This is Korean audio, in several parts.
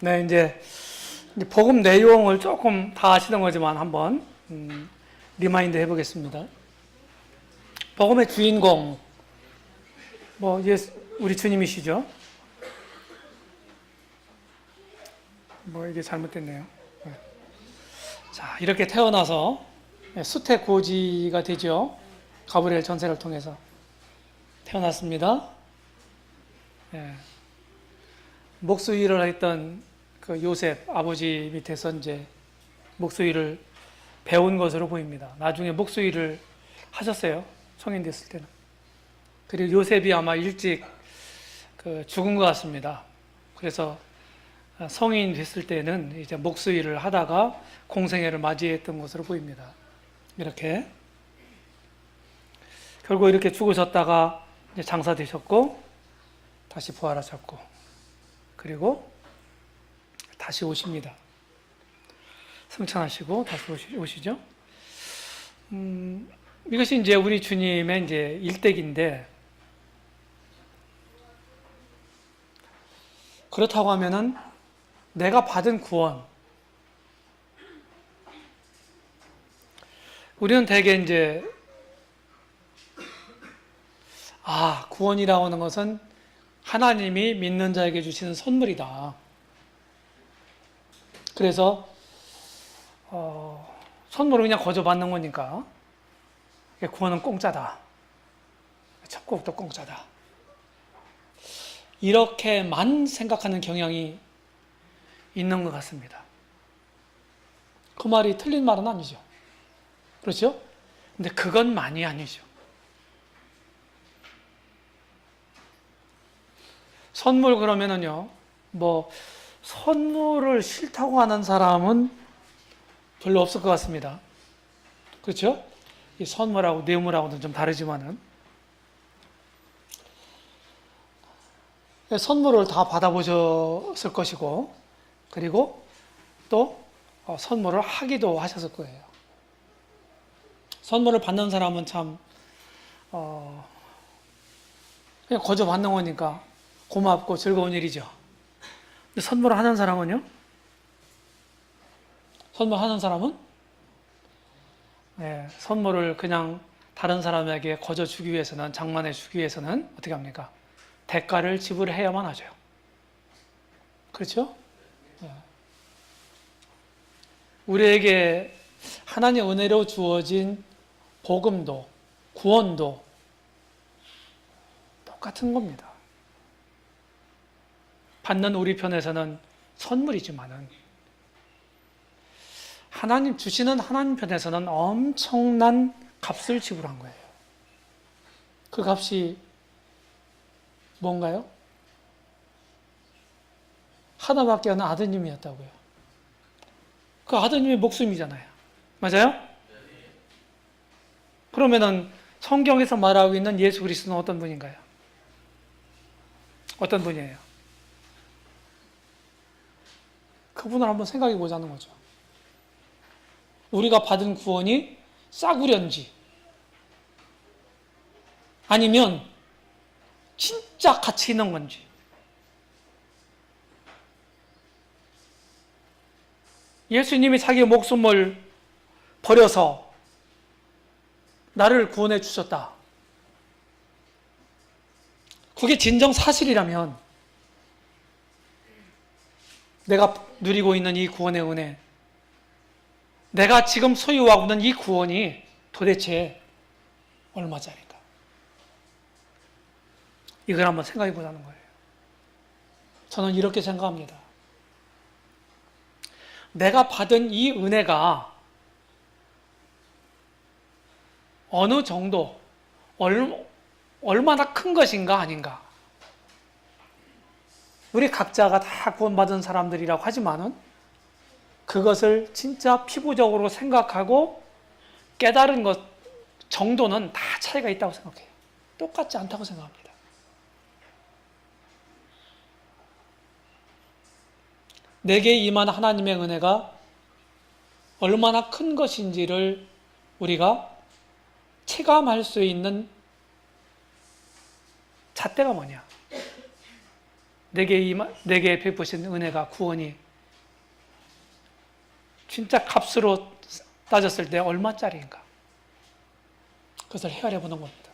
네, 이제 복음 내용을 조금 다 아시는 거지만 한번 리마인드 해보겠습니다. 복음의 주인공, 우리 주님이시죠. 이게 잘못됐네요. 네. 자, 이렇게 태어나서 수태고지가 되죠. 가브리엘 전세를 통해서 태어났습니다. 네. 목수일을 했던 그 요셉 아버지 밑에서 이제 목수일을 배운 것으로 보입니다. 나중에 목수일을 하셨어요. 성인 됐을 때는. 그리고 요셉이 아마 일찍 죽은 것 같습니다. 그래서 성인 됐을 때는 이제 목수일을 하다가 공생애를 맞이했던 것으로 보입니다. 이렇게. 결국 이렇게 죽으셨다가 이제 장사되셨고, 다시 부활하셨고, 그리고 다시 오십니다. 승천하시고 다시 오시죠. 이것이 이제 우리 주님의 이제 일대기인데, 그렇다고 하면은 내가 받은 구원, 우리는 대개 이제 구원이라고 하는 것은 하나님이 믿는 자에게 주시는 선물이다. 그래서 선물을 그냥 거저 받는 거니까 구원은 공짜다. 천국도 공짜다. 이렇게만 생각하는 경향이 있는 것 같습니다. 그 말이 틀린 말은 아니죠. 그렇죠? 근데 그것만이 아니죠. 선물 그러면은요, 선물을 싫다고 하는 사람은 별로 없을 것 같습니다. 그렇죠? 이 선물하고 뇌물하고는 좀 다르지만은. 선물을 다 받아보셨을 것이고, 그리고 또 선물을 하기도 하셨을 거예요. 선물을 받는 사람은 참, 그냥 거저 받는 거니까 고맙고 즐거운 일이죠. 근데 선물을 하는 사람은요? 선물하는 사람은? 네, 선물을 그냥 다른 사람에게 거저 주기 위해서는, 장만해 주기 위해서는 어떻게 합니까? 대가를 지불해야만 하죠. 그렇죠? 네. 우리에게 하나님의 은혜로 주어진 복음도, 구원도 똑같은 겁니다. 받는 우리 편에서는 선물이지만은, 주시는 하나님 편에서는 엄청난 값을 지불한 거예요. 그 값이 뭔가요? 하나밖에 없는 아드님이었다고요. 그 아드님의 목숨이잖아요. 맞아요? 그러면은 성경에서 말하고 있는 예수 그리스도는 어떤 분인가요? 어떤 분이에요? 그분을 한번 생각해 보자는 거죠. 우리가 받은 구원이 싸구려인지, 아니면 진짜 가치 있는 건지. 예수님이 자기의 목숨을 버려서 나를 구원해 주셨다. 그게 진정 사실이라면, 내가 누리고 있는 이 구원의 은혜, 내가 지금 소유하고 있는 이 구원이 도대체 얼마짜리인가? 이걸 한번 생각해 보자는 거예요. 저는 이렇게 생각합니다. 내가 받은 이 은혜가 어느 정도, 얼마나 큰 것인가 아닌가? 우리 각자가 다 구원받은 사람들이라고 하지만은 그것을 진짜 피부적으로 생각하고 깨달은 것 정도는 다 차이가 있다고 생각해요. 똑같지 않다고 생각합니다. 내게 임한 하나님의 은혜가 얼마나 큰 것인지를 우리가 체감할 수 있는 잣대가 뭐냐? 내게 베푸신 은혜가, 구원이 진짜 값으로 따졌을 때 얼마짜리인가? 그것을 헤아려 보는 겁니다.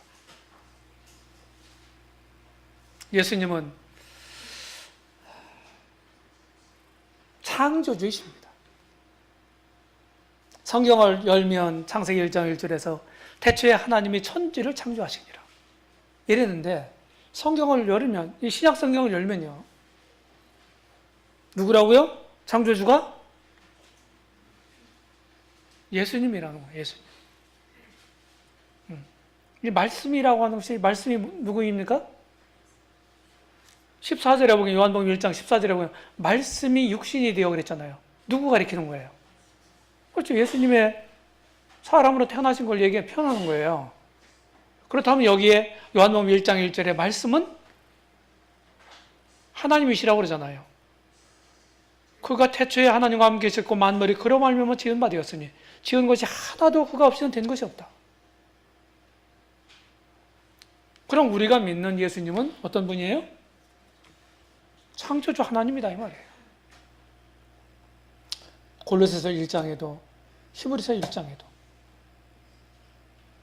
예수님은 창조주이십니다. 성경을 열면 창세기 1장 1절에서 태초에 하나님이 천지를 창조하시니라 이랬는데, 성경을 열면, 이 신약 성경을 열면요, 누구라고요? 창조주가 예수님이라는 거예요. 예수님. 이 말씀이라고 하는 것이, 말씀이 누구입니까? 14절에 보면, 요한복음 1장 14절에 보면 말씀이 육신이 되어 그랬잖아요. 누구 가리키는 거예요? 그렇죠. 예수님의 사람으로 태어나신 걸 표현하는 거예요. 그렇다면 여기에 요한복음 1장 1절에 말씀은 하나님이시라고 그러잖아요. 그가 태초에 하나님과 함께 계셨고 만물이 그로 말미암아 지은 바 되었으니 지은 것이 하나도 그가 없이는 된 것이 없다. 그럼 우리가 믿는 예수님은 어떤 분이에요? 창조주 하나님이다 이 말이에요. 골로새서 1장에도 히브리서 1장에도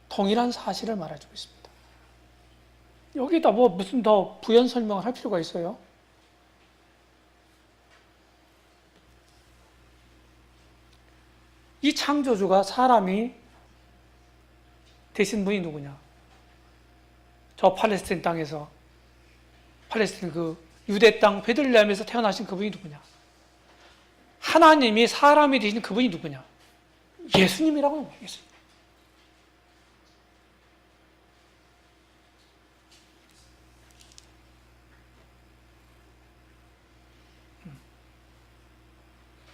동일한 사실을 말해주고 있습니다. 여기다 무슨 더 부연 설명을 할 필요가 있어요? 이 창조주가 사람이 되신 분이 누구냐? 저 팔레스틴 땅에서, 팔레스틴 유대 땅 베들레헴에서 태어나신 그분이 누구냐? 하나님이 사람이 되신 그분이 누구냐? 예수님이라고 하는 거예요. 예수님.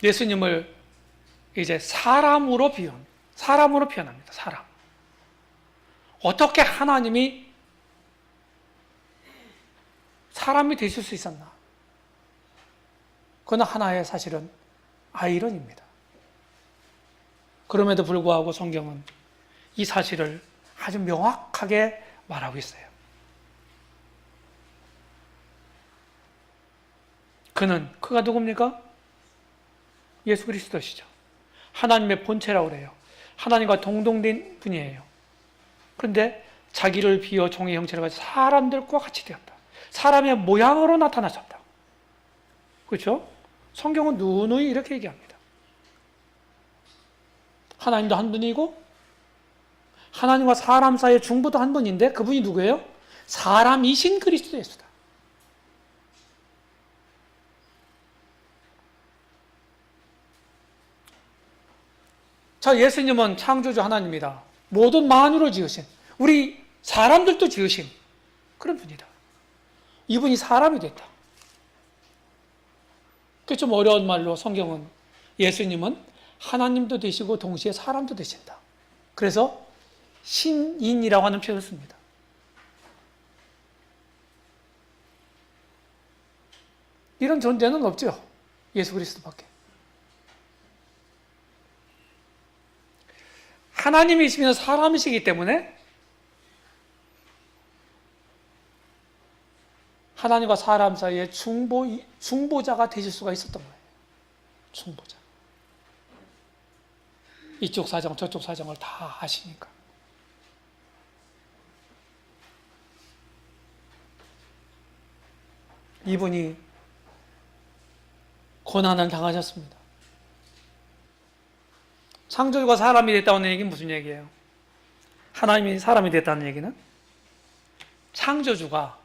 예수님을 이제 사람으로 표현합니다. 사람. 어떻게 하나님이 사람이 되실 수 있었나? 그건 하나의 사실은 아이러니입니다. 그럼에도 불구하고 성경은 이 사실을 아주 명확하게 말하고 있어요. 그가 누굽니까? 예수 그리스도시죠. 하나님의 본체라고 그래요. 하나님과 동등된 분이에요. 그런데 자기를 비워 종의 형체를 가지고 사람들과 같이 되었다. 사람의 모양으로 나타나셨다. 그렇죠? 성경은 누누이 이렇게 얘기합니다. 하나님도 한 분이고 하나님과 사람 사이의 중보도 한 분인데 그분이 누구예요? 사람이신 그리스도 예수다. 자, 예수님은 창조주 하나님이다. 모든 만유를 지으신, 우리 사람들도 지으신 그런 분이다. 이분이 사람이 됐다. 그게 좀 어려운 말로 성경은 예수님은 하나님도 되시고 동시에 사람도 되신다. 그래서 신인이라고 하는 표현을 씁니다. 이런 존재는 없죠. 예수 그리스도밖에. 하나님이시면 사람이시기 때문에 하나님과 사람 사이에 중보자가 되실 수가 있었던 거예요. 중보자. 이쪽 사정 저쪽 사정을 다 아시니까. 이분이 고난을 당하셨습니다. 창조주가 사람이 됐다는 얘기는 무슨 얘기예요? 하나님이 사람이 됐다는 얘기는 창조주가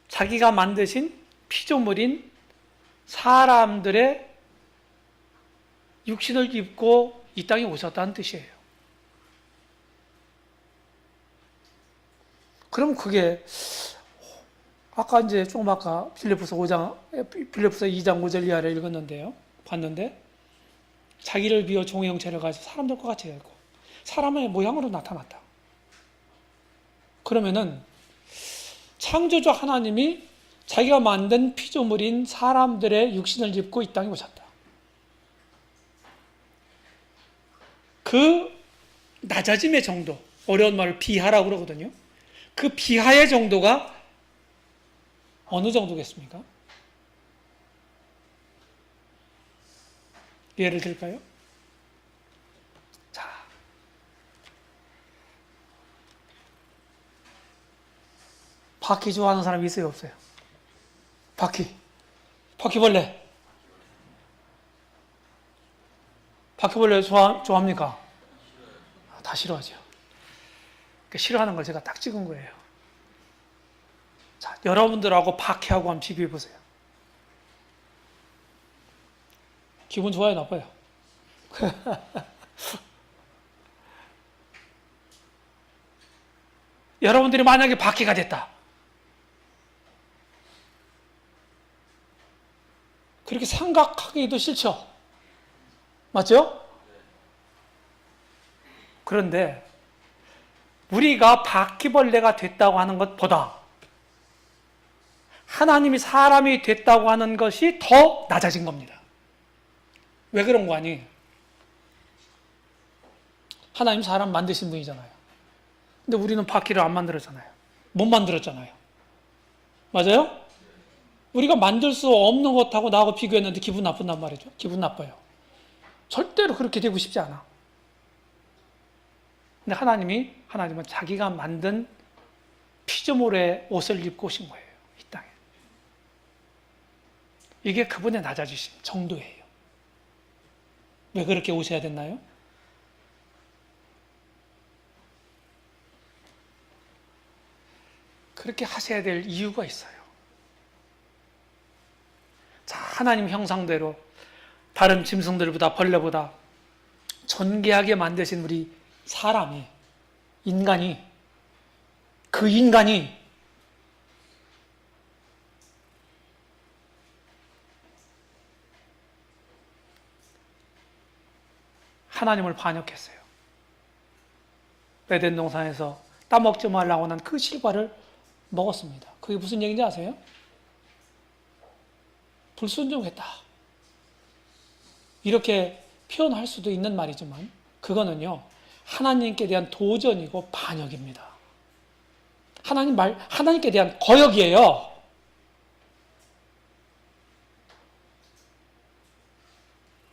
자기가 만드신 피조물인 사람들의 육신을 입고 이 땅에 오셨다는 뜻이에요. 그럼 그게 아까 이제 조금 아까 빌립보서 2장 5절 이하를 읽었는데요. 봤는데 자기를 비워 종의 형체를 가지고 사람들과 같이 되고 사람의 모양으로 나타났다. 그러면은 창조주 하나님이 자기가 만든 피조물인 사람들의 육신을 입고 이 땅에 오셨다. 그 낮아짐의 정도, 어려운 말을 비하라고 그러거든요. 그 비하의 정도가 어느 정도겠습니까? 예를 들까요? 자, 바퀴 좋아하는 사람이 있어요, 없어요? 바퀴벌레. 바퀴벌레 좋아합니까? 다 싫어하죠. 그 싫어하는 걸 제가 딱 찍은 거예요. 자, 여러분들하고 바퀴하고 한번 비교해 보세요. 기분 좋아요, 나빠요? 여러분들이 만약에 바퀴가 됐다. 그렇게 생각하기도 싫죠? 맞죠? 그런데 우리가 바퀴벌레가 됐다고 하는 것보다 하나님이 사람이 됐다고 하는 것이 더 낮아진 겁니다. 왜 그런 거 아니? 하나님 사람 만드신 분이잖아요. 근데 우리는 바퀴를 안 만들었잖아요. 못 만들었잖아요. 맞아요? 우리가 만들 수 없는 것하고 나하고 비교했는데 기분 나쁜단 말이죠. 기분 나빠요. 절대로 그렇게 되고 싶지 않아. 근데 하나님은 자기가 만든 피조물의 옷을 입고 오신 거예요. 이 땅에. 이게 그분의 낮아지심 정도예요. 왜 그렇게 오셔야 됐나요? 그렇게 하셔야 될 이유가 있어요. 자, 하나님 형상대로 다른 짐승들보다 벌레보다 존귀하게 만드신 우리 사람이, 그 인간이 하나님을 반역했어요. 에덴 동산에서 따먹지 말라고 하는 그 실과를 먹었습니다. 그게 무슨 얘기인지 아세요? 불순종했다. 이렇게 표현할 수도 있는 말이지만 그거는요, 하나님께 대한 도전이고 반역입니다. 하나님께 대한 거역이에요.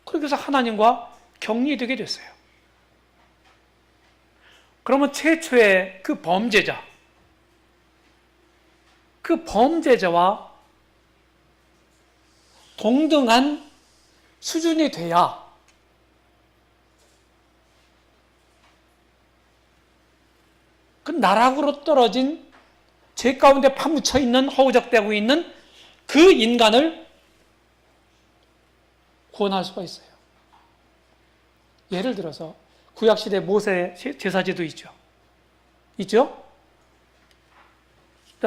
그래서 하나님과 격리되게 됐어요. 그러면 최초의 그 범죄자와 동등한 수준이 돼야 그 나락으로 떨어진 죄 가운데 파묻혀 있는, 허우적대고 있는 그 인간을 구원할 수가 있어요. 예를 들어서 구약시대 모세 제사제도 있죠.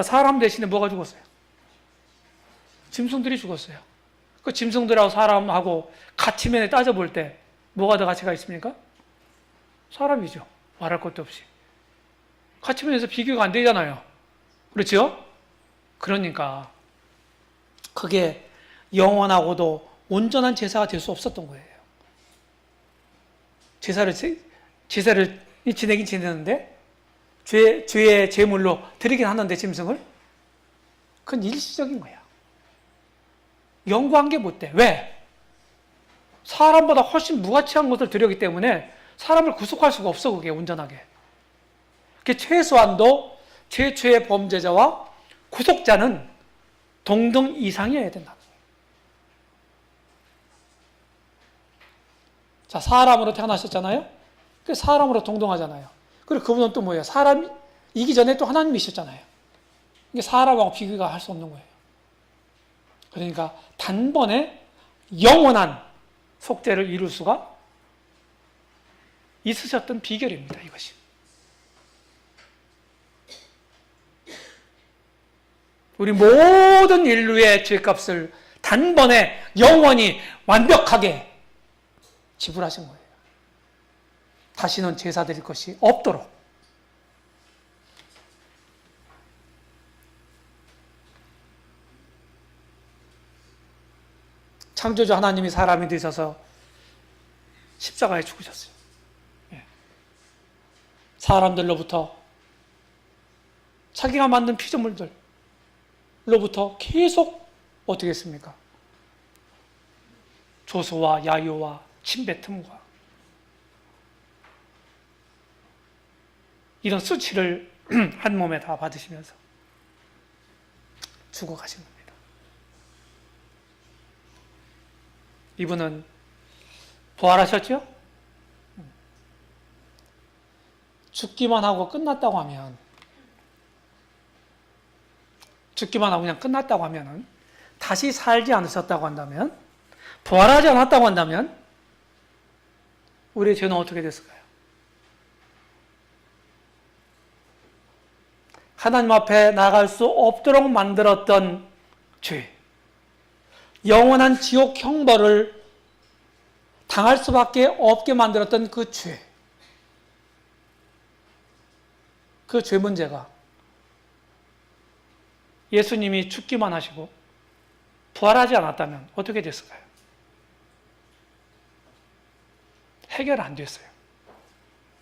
사람 대신에 뭐가 죽었어요? 짐승들이 죽었어요. 그 짐승들하고 사람하고 가치면에 따져볼 때 뭐가 더 가치가 있습니까? 사람이죠. 말할 것도 없이. 가치면에서 비교가 안 되잖아요. 그렇죠? 그러니까 그게 영원하고도 온전한 제사가 될 수 없었던 거예요. 제사를 지내긴 지내는데 죄의 제물로 드리긴 하는데 짐승을, 그건 일시적인 거야. 영구한 게 못 돼. 왜? 사람보다 훨씬 무가치한 것을 드렸기 때문에 사람을 구속할 수가 없어, 그게 온전하게. 그게 최소한도 최초의 범죄자와 구속자는 동등 이상이어야 된다. 자, 사람으로 태어나셨잖아요? 그 사람으로 동등하잖아요. 그리고 그분은 또 뭐예요? 사람이기 전에 또 하나님이셨잖아요. 이게 사람하고 비교가 할 수 없는 거예요. 그러니까 단번에 영원한 속죄를 이룰 수가 있으셨던 비결입니다, 이것이. 우리 모든 인류의 죄값을 단번에 영원히 완벽하게 지불하신 거예요. 다시는 제사 드릴 것이 없도록. 창조주 하나님이 사람이 되셔서 십자가에 죽으셨어요. 사람들로부터 자기가 만든 피조물들, 로부터 계속 어떻게 했습니까? 조소와 야유와 침뱉음과 이런 수치를 한 몸에 다 받으시면서 죽어가신 겁니다. 이분은 부활하셨죠? 죽기만 하고 끝났다고 하면, 죽기만 하고 그냥 끝났다고 하면은, 다시 살지 않으셨다고 한다면, 부활하지 않았다고 한다면, 우리의 죄는 어떻게 됐을까요? 하나님 앞에 나갈 수 없도록 만들었던 죄, 영원한 지옥 형벌을 당할 수밖에 없게 만들었던 그 죄, 그 죄 문제가 예수님이 죽기만 하시고 부활하지 않았다면 어떻게 됐을까요? 해결 안 됐어요.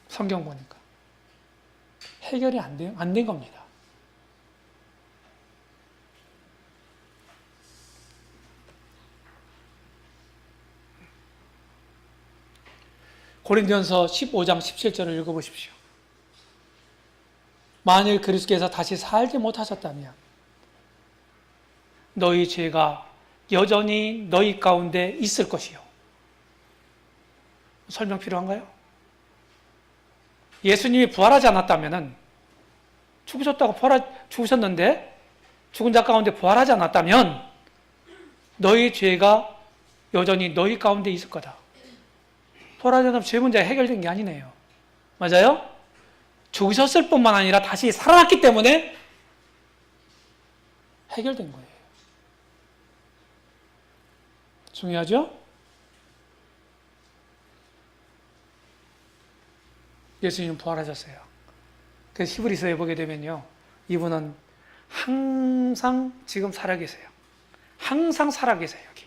성경 보니까. 해결이 안 된 겁니다. 고린도전서 15장 17절을 읽어보십시오. 만일 그리스도께서 다시 살지 못하셨다면 너희 죄가 여전히 너희 가운데 있을 것이요. 설명 필요한가요? 예수님이 부활하지 않았다면, 죽으셨는데 죽은 자 가운데 부활하지 않았다면 너희 죄가 여전히 너희 가운데 있을 거다. 부활하지 않으면 죄 문제가 해결된 게 아니네요. 맞아요? 죽으셨을 뿐만 아니라 다시 살아났기 때문에 해결된 거예요. 중요하죠? 예수님은 부활하셨어요. 그래서 히브리서에 보게 되면요, 이분은 항상 지금 살아계세요. 항상 살아계세요, 여기.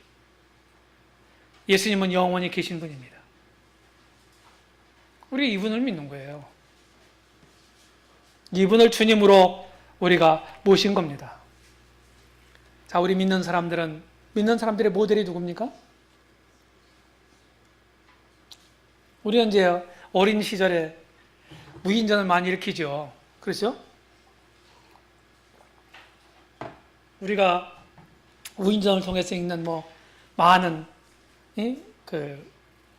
예수님은 영원히 계신 분입니다. 우리 이분을 믿는 거예요. 이분을 주님으로 우리가 모신 겁니다. 자, 우리 믿는 사람들의 모델이 누굽니까? 우리는 이제 어린 시절에 무인전을 많이 일으키죠. 그렇죠? 우리가 무인전을 통해서 읽는 많은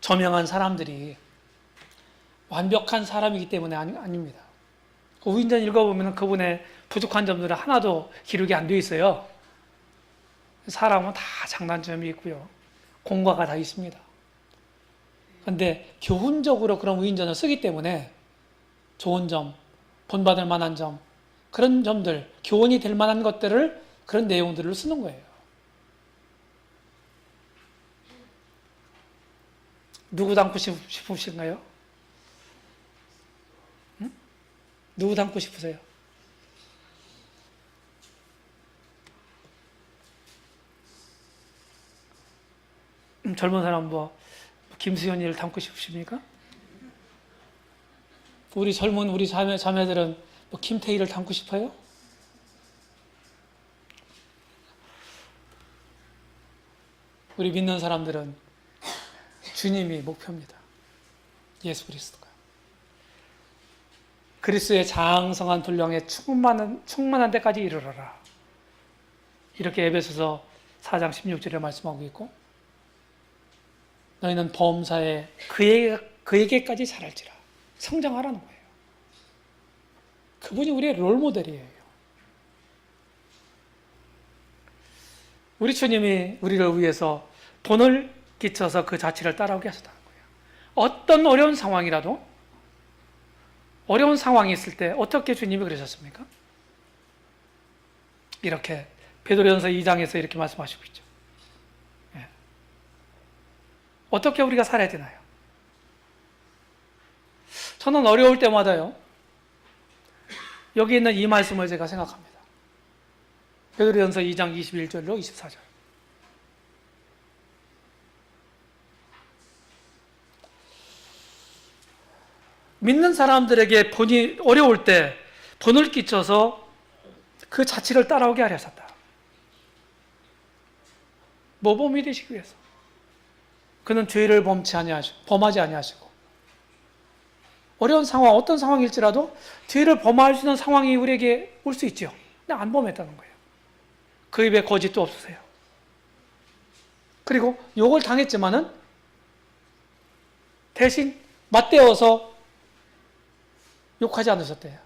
저명한 사람들이 완벽한 사람이기 때문에 아닙니다. 우인전 읽어보면 그분의 부족한 점들은 하나도 기록이 안 되어 있어요. 사람은 다 장단점이 있고요. 공과가 다 있습니다. 그런데 교훈적으로 그런 우인전을 쓰기 때문에 좋은 점, 본받을 만한 점, 그런 점들, 교훈이 될 만한 것들을, 그런 내용들을 쓰는 거예요. 누구 닮고 싶으신가요? 응? 누구 닮고 싶으세요? 젊은 사람 김수현이를 닮고 싶으십니까? 우리 자매들은 김태희를 닮고 싶어요? 우리 믿는 사람들은 주님이 목표입니다. 예수 그리스도가. 그리스도의 장성한 분량에 충만한 데까지 이르러라. 이렇게 에베소서 4장 16절에 말씀하고 있고, 너희는 범사에 그에게까지 자랄지라. 성장하라는 거예요. 그분이 우리의 롤모델이에요. 우리 주님이 우리를 위해서 본을 끼쳐서 그 자취를 따라오게 하셨다는 거예요. 어떤 어려운 상황이라도, 어려운 상황이 있을 때 어떻게 주님이 그러셨습니까? 이렇게 베드로전서 2장에서 이렇게 말씀하시고 있죠. 예. 어떻게 우리가 살아야 되나요? 저는 어려울 때마다요, 여기 있는 이 말씀을 제가 생각합니다. 베드로전서 2장 21절로 24절. 믿는 사람들에게 본이 어려울 때 본을 끼쳐서 그 자취를 따라오게 하려 하셨다. 모범이 되시기 위해서. 그는 죄를 범하지 아니하시고 어려운 상황, 어떤 상황일지라도 죄를 범할 수 있는 상황이 우리에게 올 수 있죠. 근데 안 범했다는 거예요. 그 입에 거짓도 없으세요. 그리고 욕을 당했지만은 대신 맞대어서 욕하지 않으셨대요.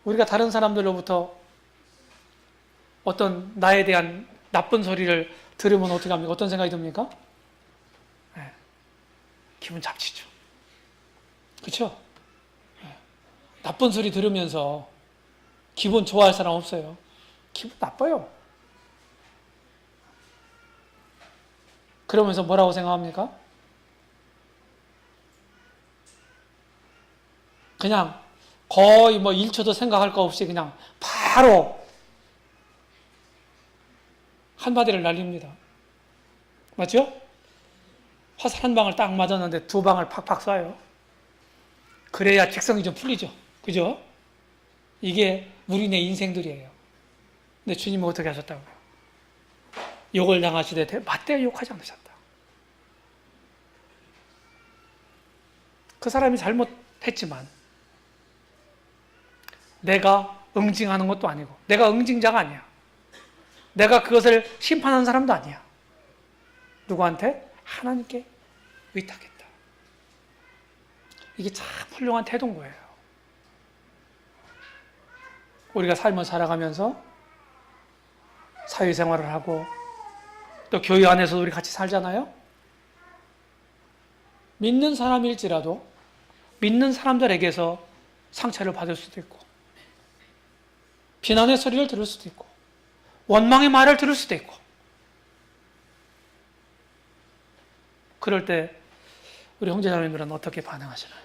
우리가 다른 사람들로부터 어떤 나에 대한 나쁜 소리를 들으면 어떻게 합니까? 어떤 생각이 듭니까? 네. 기분 잡치죠. 그렇죠? 네. 나쁜 소리 들으면서 기분 좋아할 사람 없어요. 기분 나빠요. 그러면서 뭐라고 생각합니까? 그냥 거의 1초도 생각할 거 없이 그냥 바로 한마디를 날립니다. 맞죠? 화살 한 방을 딱 맞았는데 두 방을 팍팍 쏴요. 그래야 직성이 좀 풀리죠. 그죠? 이게 우리네 인생들이에요. 근데 주님은 어떻게 하셨다고요? 욕을 당하시되 맞대어 욕하지 않으셨다. 그 사람이 잘못했지만 내가 응징하는 것도 아니고 내가 응징자가 아니야. 내가 그것을 심판하는 사람도 아니야. 누구한테? 하나님께 의탁했다. 이게 참 훌륭한 태도인 거예요. 우리가 삶을 살아가면서 사회생활을 하고 또 교회 안에서도 우리 같이 살잖아요. 믿는 사람일지라도 믿는 사람들에게서 상처를 받을 수도 있고 비난의 소리를 들을 수도 있고 원망의 말을 들을 수도 있고 그럴 때 우리 형제자매들은 어떻게 반응하시나요?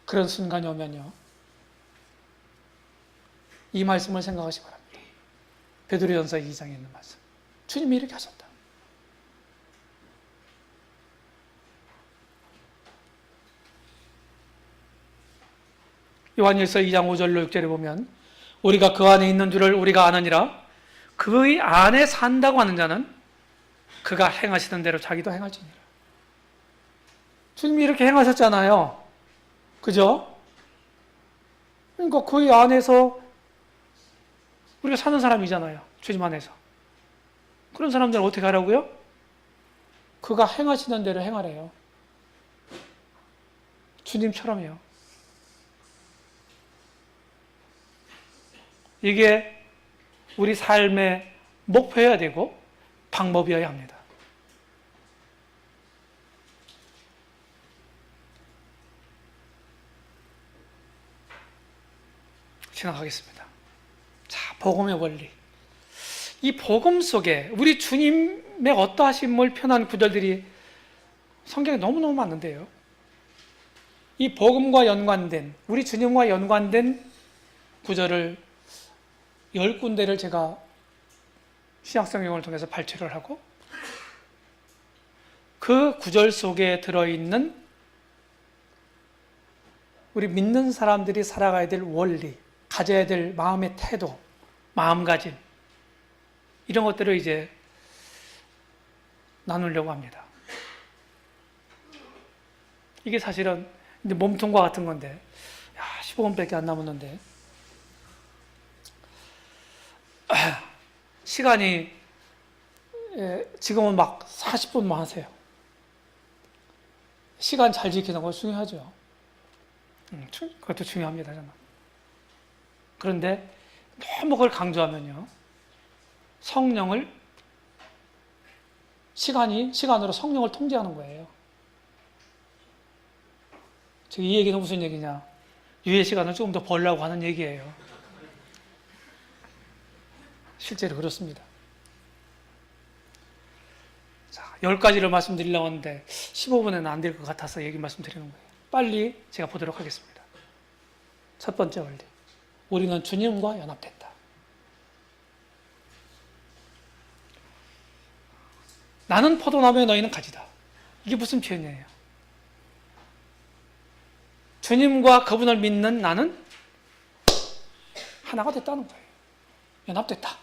그런 순간이 오면요. 이 말씀을 생각하시기 바랍니다. 베드로전서 2장에 있는 말씀. 주님이 이렇게 하셨다. 요한일서 2장 5절로 6절에 보면 우리가 그 안에 있는 줄을 우리가 아느니라 그의 안에 산다고 하는 자는 그가 행하시던 대로 자기도 행할지니라. 주님이 이렇게 행하셨잖아요. 그죠? 그러니까 그의 안에서 우리가 사는 사람이잖아요. 주님 안에서. 그런 사람들은 어떻게 하라고요? 그가 행하시는 대로 행하래요. 주님처럼요. 이게 우리 삶의 목표여야 되고 방법이어야 합니다. 지나가겠습니다. 자, 복음의 원리. 이 복음 속에 우리 주님의 어떠하심을 표현한 구절들이 성경에 너무너무 많은데요. 이 복음과 연관된, 우리 주님과 연관된 구절을 10군데를 제가 신약성경을 통해서 발췌를 하고 그 구절 속에 들어있는 우리 믿는 사람들이 살아가야 될 원리, 가져야 될 마음의 태도, 마음가짐 이런 것들을 이제 나누려고 합니다. 이게 사실은 이제 몸통과 같은 건데 15분밖에 안 남았는데 시간이 지금은 막 40분만 하세요. 시간 잘 지키는 거 중요하죠. 그것도 중요합니다. 저는. 그런데 너무 그걸 강조하면요. 성령을 시간으로 성령을 통제하는 거예요. 지금 이 얘기는 무슨 얘기냐? 유예 시간을 조금 더 벌려고 하는 얘기예요. 실제로 그렇습니다. 자, 10가지를 말씀드리려고 하는데 15분에는 안 될 것 같아서 얘기 말씀드리는 거예요. 빨리 제가 보도록 하겠습니다. 첫 번째 원리. 우리는 주님과 연합됐다. 나는 포도나무에 너희는 가지다. 이게 무슨 표현이에요? 주님과 그분을 믿는 나는 하나가 됐다는 거예요. 연합됐다.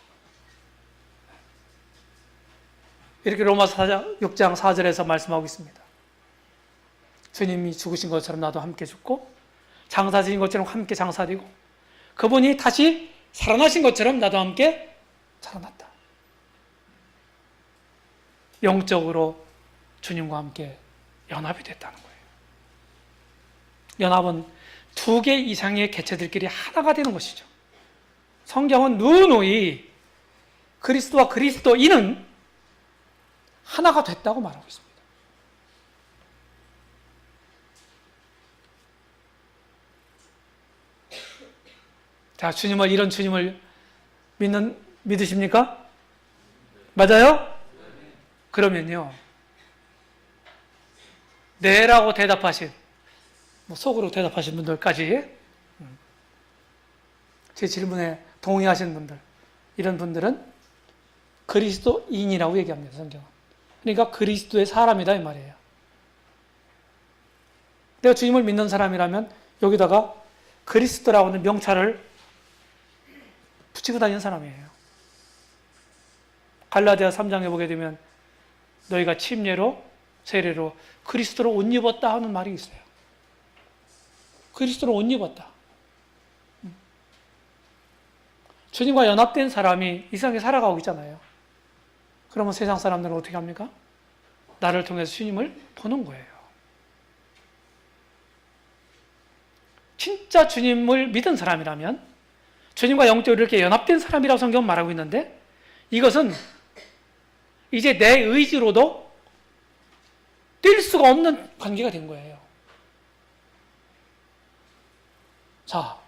이렇게 로마서 6장 4절에서 말씀하고 있습니다. 주님이 죽으신 것처럼 나도 함께 죽고 장사 지은 것처럼 함께 장사되고 그분이 다시 살아나신 것처럼 나도 함께 살아났다. 영적으로 주님과 함께 연합이 됐다는 거예요. 연합은 두 개 이상의 개체들끼리 하나가 되는 것이죠. 성경은 누누이 그리스도와 그리스도인은 하나가 됐다고 말하고 있습니다. 자, 이런 주님을 믿으십니까? 맞아요? 그러면요, 네라고 대답하신, 속으로 대답하신 분들까지, 제 질문에 동의하시는 분들, 이런 분들은 그리스도인이라고 얘기합니다, 성경은. 그러니까 그리스도의 사람이다, 이 말이에요. 내가 주님을 믿는 사람이라면 여기다가 그리스도라고 하는 명찰을 붙이고 다니는 사람이에요. 갈라디아 3장에 보게 되면 너희가 침례로, 세례로 그리스도로 옷 입었다 하는 말이 있어요. 그리스도로 옷 입었다. 주님과 연합된 사람이 이 세상에 살아가고 있잖아요. 그러면 세상 사람들은 어떻게 합니까? 나를 통해서 주님을 보는 거예요. 진짜 주님을 믿은 사람이라면 주님과 영적으로 이렇게 연합된 사람이라고 성경은 말하고 있는데 이것은 이제 내 의지로도 뛸 수가 없는 관계가 된 거예요. 자,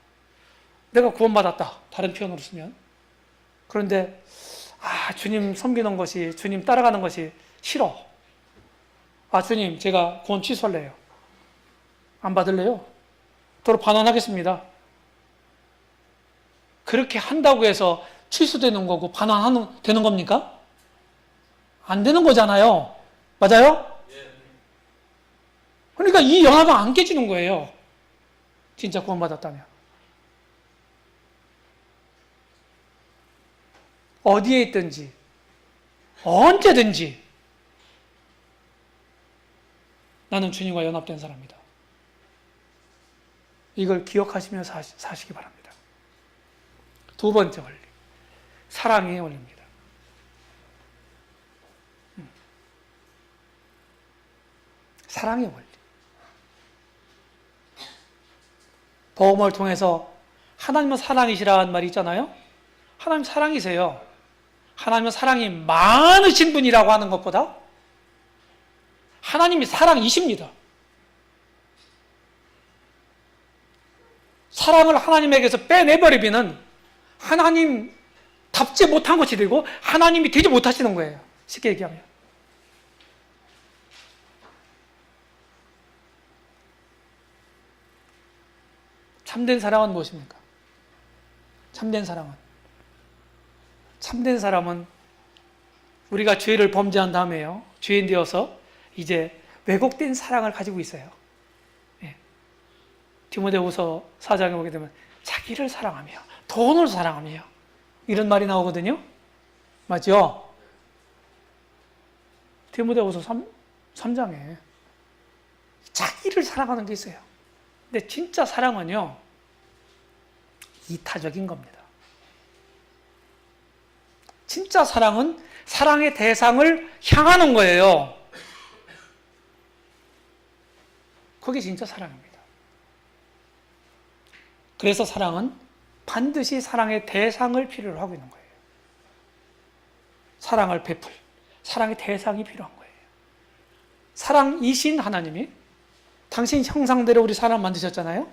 내가 구원받았다. 다른 표현으로 쓰면. 그런데 주님 섬기는 것이, 주님 따라가는 것이 싫어. 주님, 제가 구원 취소할래요. 안 받을래요? 도로 반환하겠습니다. 그렇게 한다고 해서 취소되는 거고 반환되는 겁니까? 안 되는 거잖아요. 맞아요? 그러니까 이 연합은 안 깨지는 거예요. 진짜 구원받았다면. 어디에 있든지 언제든지 나는 주님과 연합된 사람이다. 이걸 기억하시며 사시기 바랍니다. 두 번째 원리, 사랑의 원리입니다. 사랑의 원리. 복음을 통해서 하나님은 사랑이시라는 말이 있잖아요. 하나님 사랑이세요. 하나님은 사랑이 많으신 분이라고 하는 것보다 하나님이 사랑이십니다. 사랑을 하나님에게서 빼내버리면 하나님답지 못한 것이 되고 하나님이 되지 못하시는 거예요. 쉽게 얘기하면. 참된 사랑은 무엇입니까? 참된 사람은 우리가 죄를 범죄한 다음에요. 죄인 되어서 이제 왜곡된 사랑을 가지고 있어요. 디모데후서 4장에 보게 되면 자기를 사랑하며 돈을 사랑하며 이런 말이 나오거든요. 맞죠? 디모데후서 3장에 자기를 사랑하는 게 있어요. 근데 진짜 사랑은요, 이타적인 겁니다. 진짜 사랑은 사랑의 대상을 향하는 거예요. 그게 진짜 사랑입니다. 그래서 사랑은 반드시 사랑의 대상을 필요로 하고 있는 거예요. 사랑을 베풀, 사랑의 대상이 필요한 거예요. 사랑이신 하나님이 당신 형상대로 우리 사람 만드셨잖아요.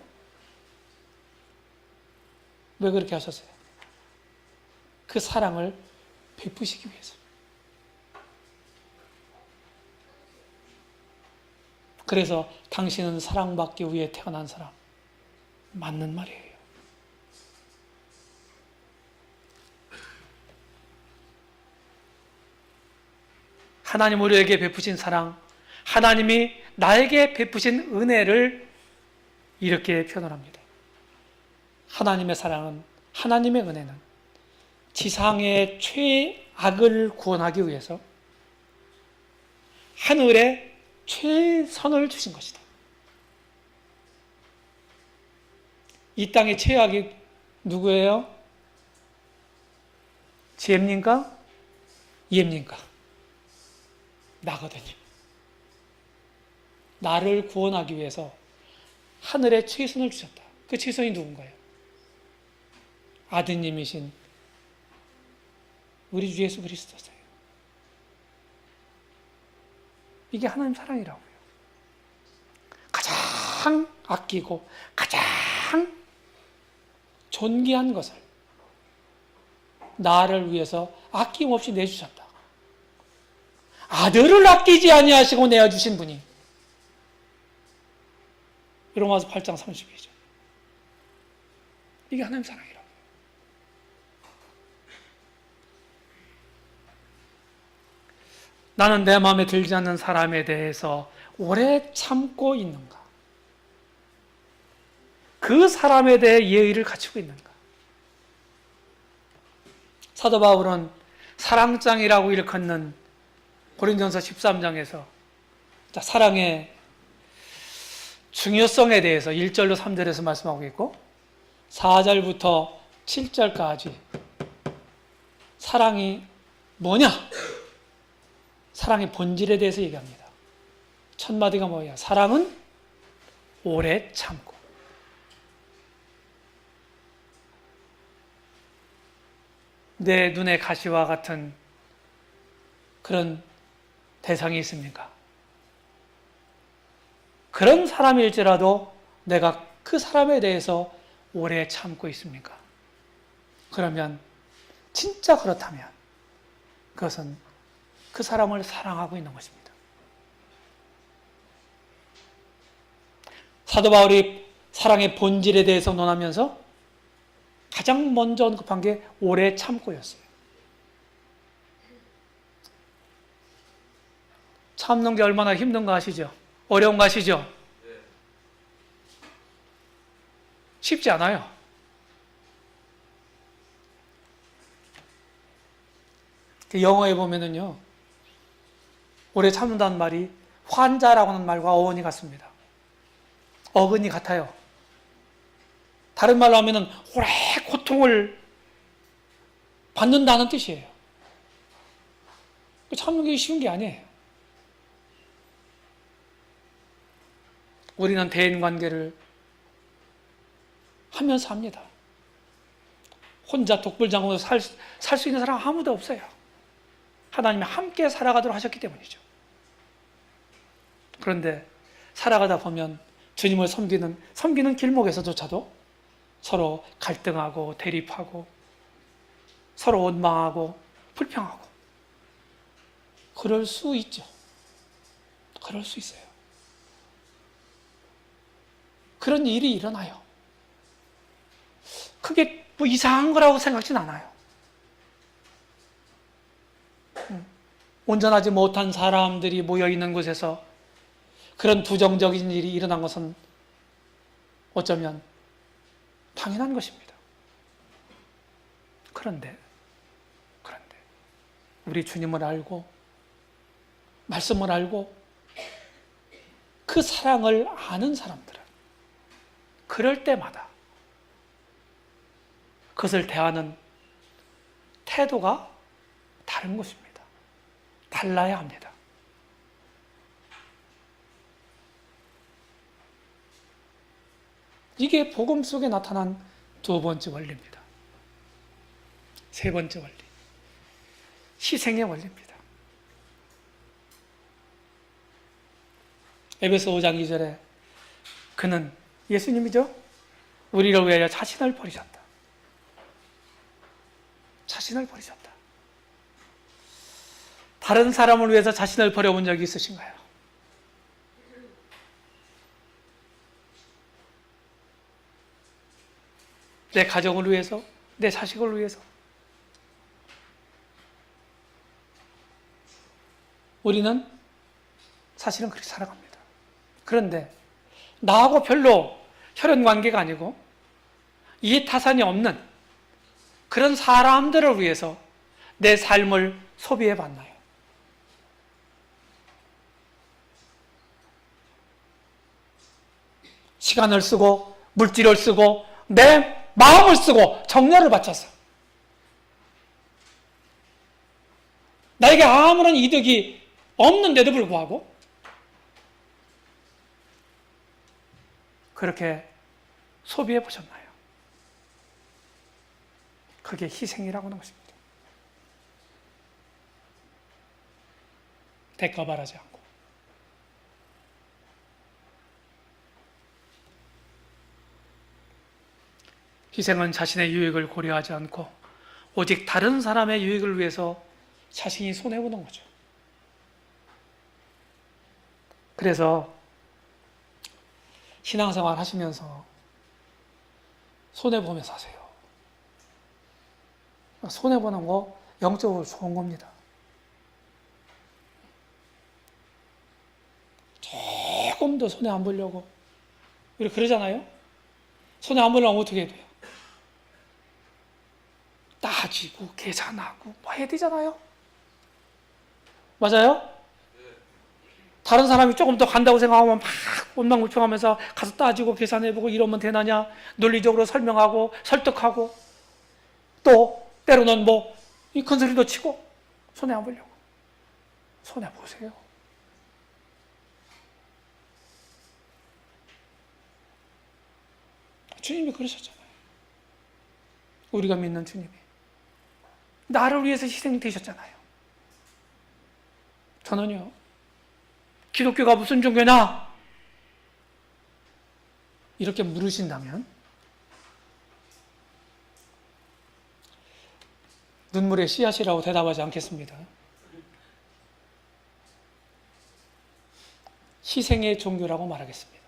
왜 그렇게 하셨어요? 그 사랑을 베푸시기 위해서. 그래서 당신은 사랑받기 위해 태어난 사람. 맞는 말이에요. 하나님 우리에게 베푸신 사랑, 하나님이 나에게 베푸신 은혜를 이렇게 표현을 합니다. 하나님의 사랑은, 하나님의 은혜는 지상의 최악을 구원하기 위해서 하늘에 최선을 주신 것이다. 이 땅의 최악이 누구예요? 잼님과 이엠님과 나거든요. 나를 구원하기 위해서 하늘에 최선을 주셨다. 그 최선이 누군가요? 아드님이신 우리 주 예수 그리스도세요. 이게 하나님 사랑이라고요. 가장 아끼고 가장 존귀한 것을 나를 위해서 아낌없이 내주셨다. 아들을 아끼지 아니하시고 내어주신 분이 로마서 8장 32절. 이게 하나님 사랑이라고. 나는 내 마음에 들지 않는 사람에 대해서 오래 참고 있는가? 그 사람에 대해 예의를 갖추고 있는가? 사도 바울은 사랑장이라고 일컫는 고린도전서 13장에서 사랑의 중요성에 대해서 1절로 3절에서 말씀하고 있고 4절부터 7절까지 사랑이 뭐냐? 사랑의 본질에 대해서 얘기합니다. 첫 마디가 뭐야? 사랑은 오래 참고. 내 눈의 가시와 같은 그런 대상이 있습니까? 그런 사람일지라도 내가 그 사람에 대해서 오래 참고 있습니까? 그러면 진짜 그렇다면 그것은 그 사람을 사랑하고 있는 것입니다. 사도 바울이 사랑의 본질에 대해서 논하면서 가장 먼저 언급한 게 오래 참고였어요. 참는 게 얼마나 힘든 거 아시죠? 어려운 거 아시죠? 쉽지 않아요. 영어에 보면은요, 오래 참는다는 말이 환자라고 하는 말과 어원이 같습니다. 어근이 같아요. 다른 말로 하면은 오래 고통을 받는다는 뜻이에요. 참는 게 쉬운 게 아니에요. 우리는 대인 관계를 하면서 합니다. 혼자 독불장군으로 살 수 있는 사람 아무도 없어요. 하나님이 함께 살아가도록 하셨기 때문이죠. 그런데 살아가다 보면 주님을 섬기는 길목에서조차도 서로 갈등하고 대립하고 서로 원망하고 불평하고 그럴 수 있죠. 그럴 수 있어요. 그런 일이 일어나요. 그게 뭐 이상한 거라고 생각하진 않아요. 온전하지 못한 사람들이 모여있는 곳에서 그런 부정적인 일이 일어난 것은 어쩌면 당연한 것입니다. 그런데 우리 주님을 알고 말씀을 알고 그 사랑을 아는 사람들은 그럴 때마다 그것을 대하는 태도가 다른 것입니다. 달라야 합니다. 이게 복음 속에 나타난 두 번째 원리입니다. 세 번째 원리. 희생의 원리입니다. 에베소 5장 2절에 그는 예수님이죠. 우리를 위하여 자신을 버리셨다. 자신을 버리셨다. 다른 사람을 위해서 자신을 버려본 적이 있으신가요? 내 가정을 위해서, 내 자식을 위해서. 우리는 사실은 그렇게 살아갑니다. 그런데 나하고 별로 혈연 관계가 아니고 이해 타산이 없는 그런 사람들을 위해서 내 삶을 소비해 봤나요? 시간을 쓰고 물질을 쓰고 내 마음을 쓰고 정열을 바쳤어. 나에게 아무런 이득이 없는데도 불구하고 그렇게 소비해 보셨나요? 그게 희생이라고 하는 것입니다. 대가 바라지 않고. 희생은 자신의 유익을 고려하지 않고 오직 다른 사람의 유익을 위해서 자신이 손해보는 거죠. 그래서 신앙생활 하시면서 손해보면서 하세요. 손해보는 거 영적으로 좋은 겁니다. 조금 더 손해 안 보려고 우리 그러잖아요. 손해 안 보려면 어떻게 해야 돼요? 따지고 계산하고 뭐 해야 되잖아요. 맞아요? 다른 사람이 조금 더 간다고 생각하면 막 원망불평하면서 가서 따지고 계산해보고 이러면 되나냐, 논리적으로 설명하고 설득하고 또 때로는 뭐 이 큰 소리도 치고 손해 안 보려고. 손해 보세요. 주님이 그러셨잖아요. 우리가 믿는 주님이 나를 위해서 희생되셨잖아요. 저는요, 기독교가 무슨 종교냐? 이렇게 물으신다면 눈물의 씨앗이라고 대답하지 않겠습니다. 희생의 종교라고 말하겠습니다.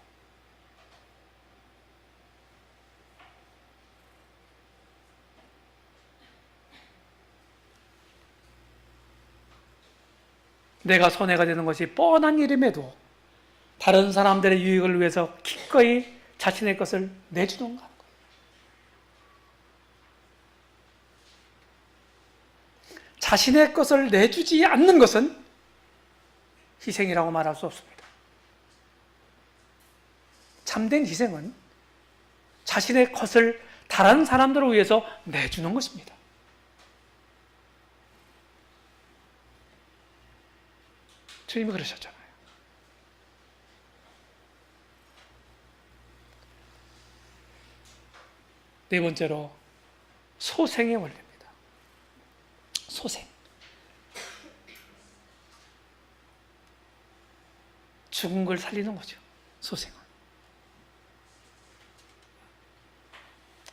내가 손해가 되는 것이 뻔한 일임에도 다른 사람들의 유익을 위해서 기꺼이 자신의 것을 내주는 것. 자신의 것을 내주지 않는 것은 희생이라고 말할 수 없습니다. 참된 희생은 자신의 것을 다른 사람들을 위해서 내주는 것입니다. 주님이 그러셨잖아요. 네 번째로 소생의 원리입니다. 소생. 죽은 걸 살리는 거죠. 소생은.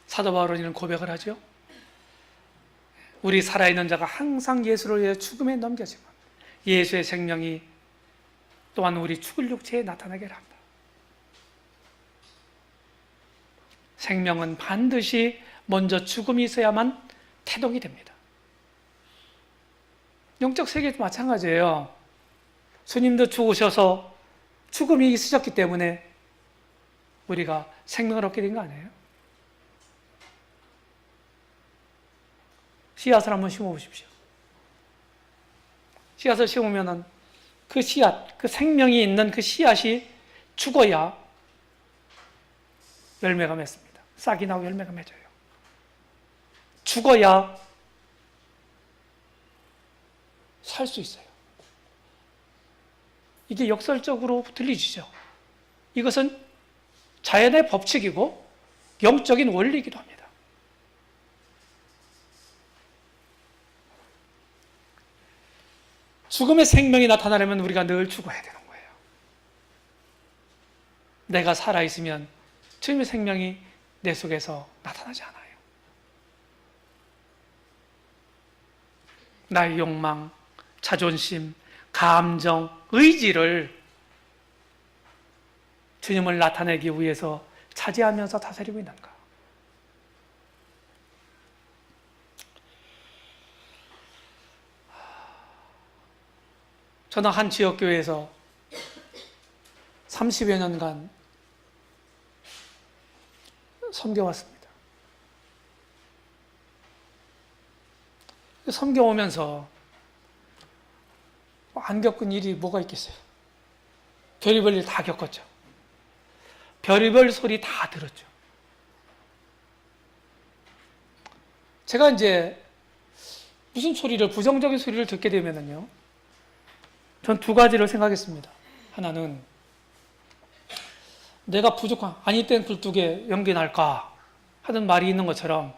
사도 바울은 이런 고백을 하죠. 우리 살아있는 자가 항상 예수를 위해 죽음에 넘겨지면 예수의 생명이 또한 우리 죽을 육체에 나타나게 합니다. 생명은 반드시 먼저 죽음이 있어야만 태동이 됩니다. 영적 세계도 마찬가지예요. 주님도 죽으셔서 죽음이 있으셨기 때문에 우리가 생명을 얻게 된 거 아니에요? 씨앗을 한번 심어보십시오. 씨앗을 심으면 그 씨앗, 그 생명이 있는 그 씨앗이 죽어야 열매가 맺습니다. 싹이 나고 열매가 맺어요. 죽어야 살 수 있어요. 이게 역설적으로 들리시죠? 이것은 자연의 법칙이고 영적인 원리이기도 합니다. 죽음의 생명이 나타나려면 우리가 늘 죽어야 되는 거예요. 내가 살아있으면 주님의 생명이 내 속에서 나타나지 않아요. 나의 욕망, 자존심, 감정, 의지를 주님을 나타내기 위해서 차지하면서 다스리고 있는가? 저는 한 지역교회에서 30여 년간 섬겨왔습니다. 섬겨오면서 안 겪은 일이 뭐가 있겠어요? 별의별 일 다 겪었죠. 별의별 소리 다 들었죠. 제가 이제 무슨 소리를, 부정적인 소리를 듣게 되면은요, 전 두 가지를 생각했습니다. 하나는 내가 부족한, 아니 땐 굴뚝에 연기 날까 하는 말이 있는 것처럼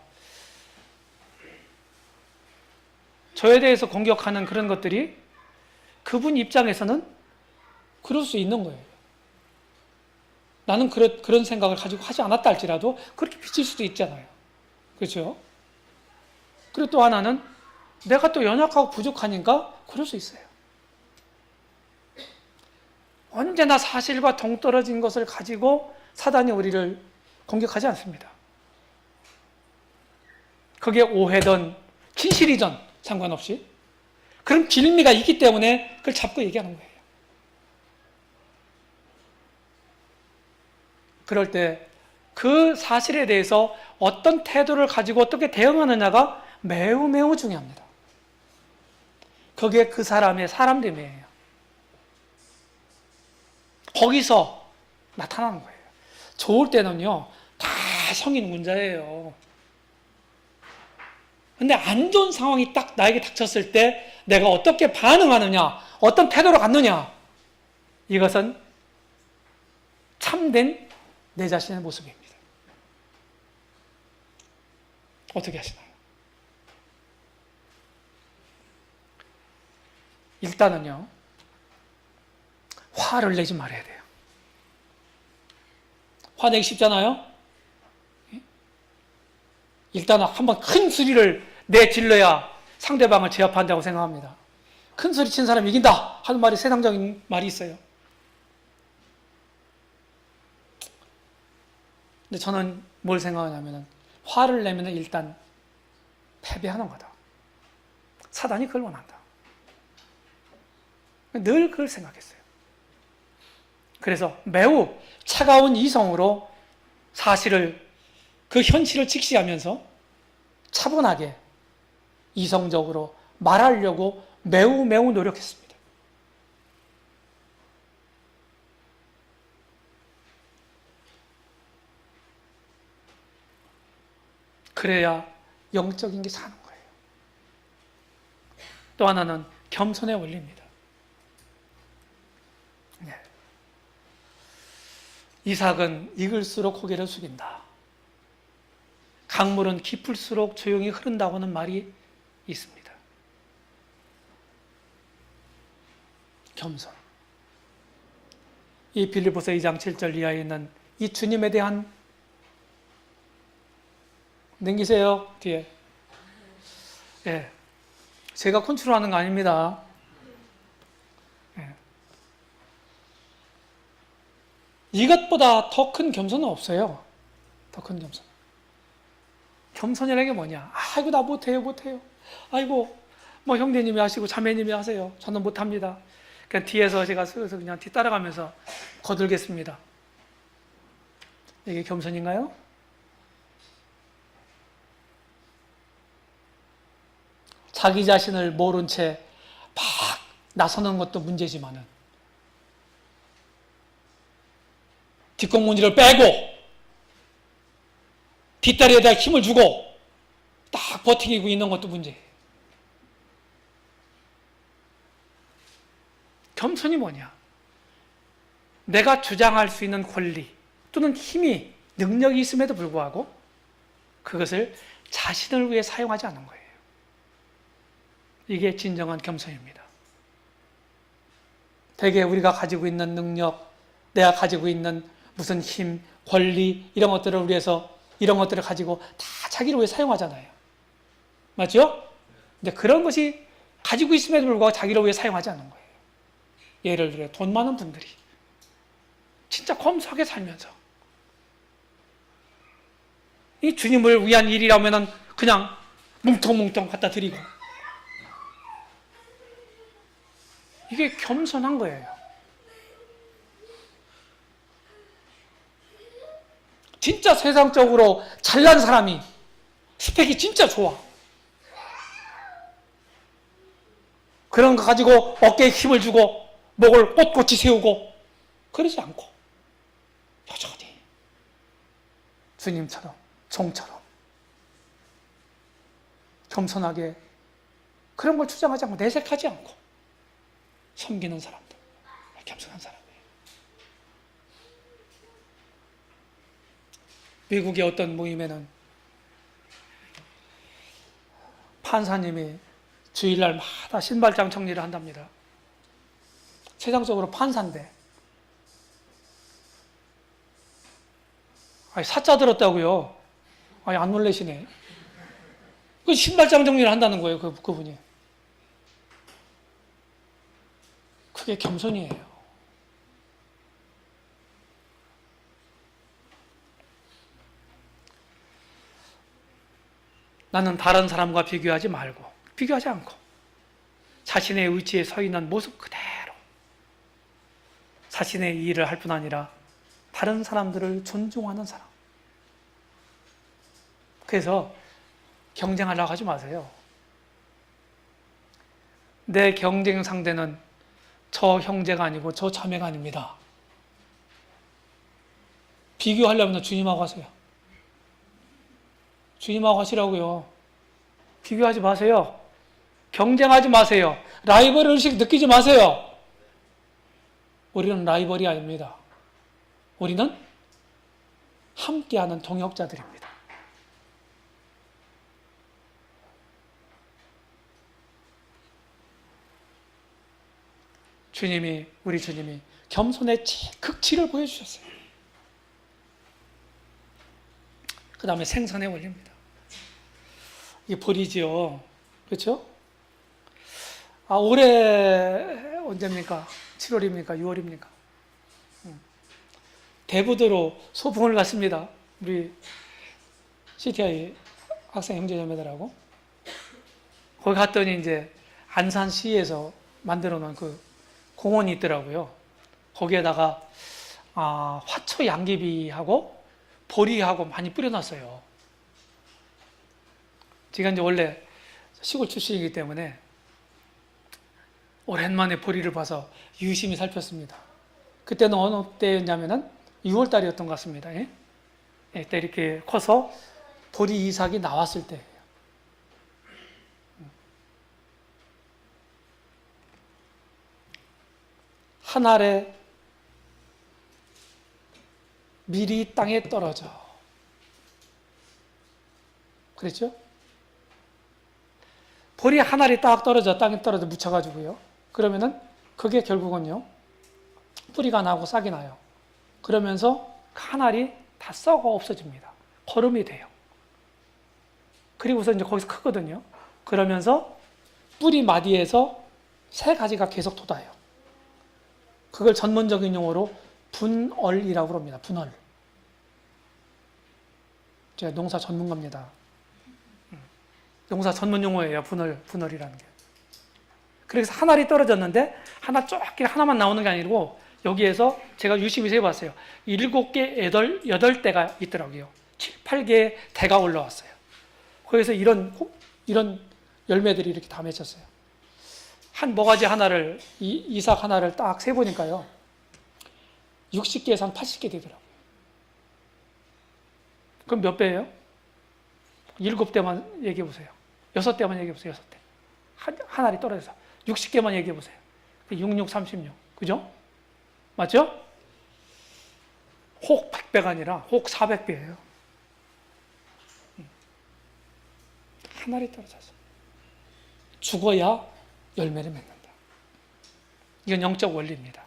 저에 대해서 공격하는 그런 것들이 그분 입장에서는 그럴 수 있는 거예요. 나는 그런 생각을 가지고 하지 않았다 할지라도 그렇게 비칠 수도 있잖아요. 그렇죠? 그리고 또 하나는 내가 또 연약하고 부족하니까 그럴 수 있어요. 언제나 사실과 동떨어진 것을 가지고 사단이 우리를 공격하지 않습니다. 그게 오해든 진실이든 상관없이 그런 길미가 있기 때문에 그걸 잡고 얘기하는 거예요. 그럴 때 그 사실에 대해서 어떤 태도를 가지고 어떻게 대응하느냐가 매우 매우 중요합니다. 그게 그 사람의 사람됨이에요. 거기서 나타나는 거예요. 좋을 때는요, 다 성인 문제예요. 근데 안 좋은 상황이 딱 나에게 닥쳤을 때 내가 어떻게 반응하느냐, 어떤 태도로 갖느냐, 이것은 참된 내 자신의 모습입니다. 어떻게 하시나요? 일단은요, 화를 내지 말아야 돼요. 화내기 쉽잖아요? 일단 한번 큰 소리를 내질러야 상대방을 제압한다고 생각합니다. 큰 소리 친 사람이 이긴다 하는 말이 세상적인 말이 있어요. 근데 저는 뭘 생각하냐면 화를 내면 일단 패배하는 거다. 사단이 그걸 원한다. 늘 그걸 생각했어요. 그래서 매우 차가운 이성으로 사실을, 그 현실을 직시하면서 차분하게 이성적으로 말하려고 매우 매우 노력했습니다. 그래야 영적인 게 사는 거예요. 또 하나는 겸손의 원리입니다. 네. 이삭은 익을수록 고개를 숙인다. 강물은 깊을수록 조용히 흐른다고 하는 말이 있습니다. 겸손. 이 빌립보서 2장 7절 이하에 있는 이 주님에 대한, 넘기세요, 뒤에. 예. 제가 컨트롤하는 거 아닙니다. 예. 이것보다 더 큰 겸손은 없어요. 더 큰 겸손. 겸손이라는 게 뭐냐? 아이고, 나 못해요. 아이고, 뭐 형제님이 하시고 자매님이 하세요. 저는 못합니다. 그냥 뒤에서 제가 슬슬 그냥 뒤 따라가면서 거들겠습니다. 이게 겸손인가요? 자기 자신을 모른 채 막 나서는 것도 문제지만은 뒷공문지를 빼고 뒷다리에다 힘을 주고 딱 버티고 있는 것도 문제예요. 겸손이 뭐냐? 내가 주장할 수 있는 권리 또는 힘이, 능력이 있음에도 불구하고 그것을 자신을 위해 사용하지 않는 거예요. 이게 진정한 겸손입니다. 대개 우리가 가지고 있는 능력, 내가 가지고 있는 무슨 힘, 권리, 이런 것들을 위해서, 이런 것들을 가지고 다 자기를 위해 사용하잖아요. 맞죠? 근데 그런 것이 가지고 있음에도 불구하고 자기를 위해 사용하지 않는 거예요. 예를 들어 돈 많은 분들이 진짜 검소하게 살면서 이 주님을 위한 일이라면 그냥 뭉텅뭉텅 갖다 드리고, 이게 겸손한 거예요. 진짜 세상적으로 잘난 사람이 스펙이 진짜 좋아. 그런 거 가지고 어깨에 힘을 주고 목을 꼿꼿이 세우고 그러지 않고 여전히 주님처럼, 종처럼 겸손하게 그런 걸 주장하지 않고 내색하지 않고 섬기는 사람들, 겸손한 사람이에요. 미국의 어떤 모임에는 판사님이 주일날마다 신발장 정리를 한답니다. 세상적으로 판사인데. 아니, 사자 들었다고요? 아니, 안 놀라시네. 그 신발장 정리를 한다는 거예요, 그분이. 그게 겸손이에요. 나는 다른 사람과 비교하지 말고, 비교하지 않고, 자신의 의지에 서 있는 모습 그대로 자신의 일을 할 뿐 아니라 다른 사람들을 존중하는 사람. 그래서 경쟁하려고 하지 마세요. 내 경쟁 상대는 저 형제가 아니고 저 자매가 아닙니다. 비교하려면 주님하고 하세요. 주님하고 하시라고요. 비교하지 마세요. 경쟁하지 마세요. 라이벌 의식 느끼지 마세요. 우리는 라이벌이 아닙니다. 우리는 함께하는 동역자들입니다. 우리 주님이 겸손의 극치를 보여주셨어요. 그 다음에 생선의 원리입니다. 이게 벌이지요. 그렇죠? 올해 언제입니까? 7월입니까? 6월입니까? 대부도로 소풍을 갔습니다. 우리 CTI 학생 형제자매들하고. 거기 갔더니 이제 안산시에서 만들어 놓은 그 공원이 있더라고요. 거기에다가 화초 양귀비하고 보리하고 많이 뿌려놨어요. 제가 이제 원래 시골 출신이기 때문에 오랜만에 보리를 봐서 유심히 살폈습니다. 그때는 어느 때였냐면은 6월 달이었던 것 같습니다. 예? 그때 이렇게 커서 보리 이삭이 나왔을 때예요. 한 알에 밀이 땅에 떨어져. 그랬죠? 보리 한 알이 딱 떨어져, 땅에 떨어져 묻혀가지고요. 그러면은 그게 결국은요, 뿌리가 나고 싹이 나요. 그러면서 한 알이 다 썩어 없어집니다. 거름이 돼요. 그리고서 이제 거기서 크거든요. 그러면서 뿌리 마디에서 세 가지가 계속 돋아요. 그걸 전문적인 용어로 분얼이라고 합니다. 분얼. 제가 농사 전문가입니다. 농사 전문 용어예요. 분얼이라는 게. 그래서 한 알이 떨어졌는데 하나 쫙 하나만 나오는 게 아니고 여기에서 제가 유심히 세봤어요. 7개, 8대가 있더라고요. 7, 8개의 대가 올라왔어요. 거기서 이런 열매들이 이렇게 다 맺혔어요. 한 모가지 하나를, 이삭 하나를 딱 세보니까요. 60개에서 한 80개 되더라고요. 그럼 몇 배예요? 7대만 얘기해보세요. 6대만 얘기해보세요. 6대. 한 알이 떨어져서. 60개만 얘기해보세요. 66, 36. 그죠? 맞죠? 혹 100배가 아니라 혹 400배예요. 한 알이 떨어져서. 죽어야 열매를 맺는다. 이건 영적 원리입니다.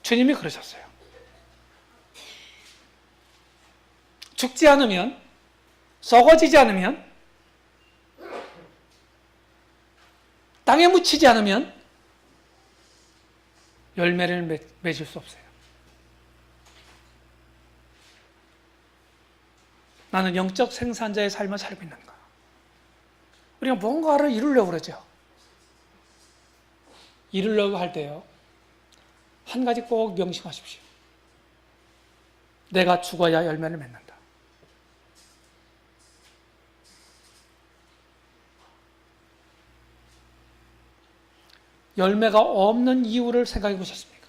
주님이 그러셨어요. 죽지 않으면, 썩어지지 않으면, 땅에 묻히지 않으면 열매를 맺을 수 없어요. 나는 영적 생산자의 삶을 살고 있는가? 우리가 뭔가를 이루려고 그러죠. 이루려고 할 때요. 한 가지 꼭 명심하십시오. 내가 죽어야 열매를 맺는다. 열매가 없는 이유를 생각해 보셨습니까?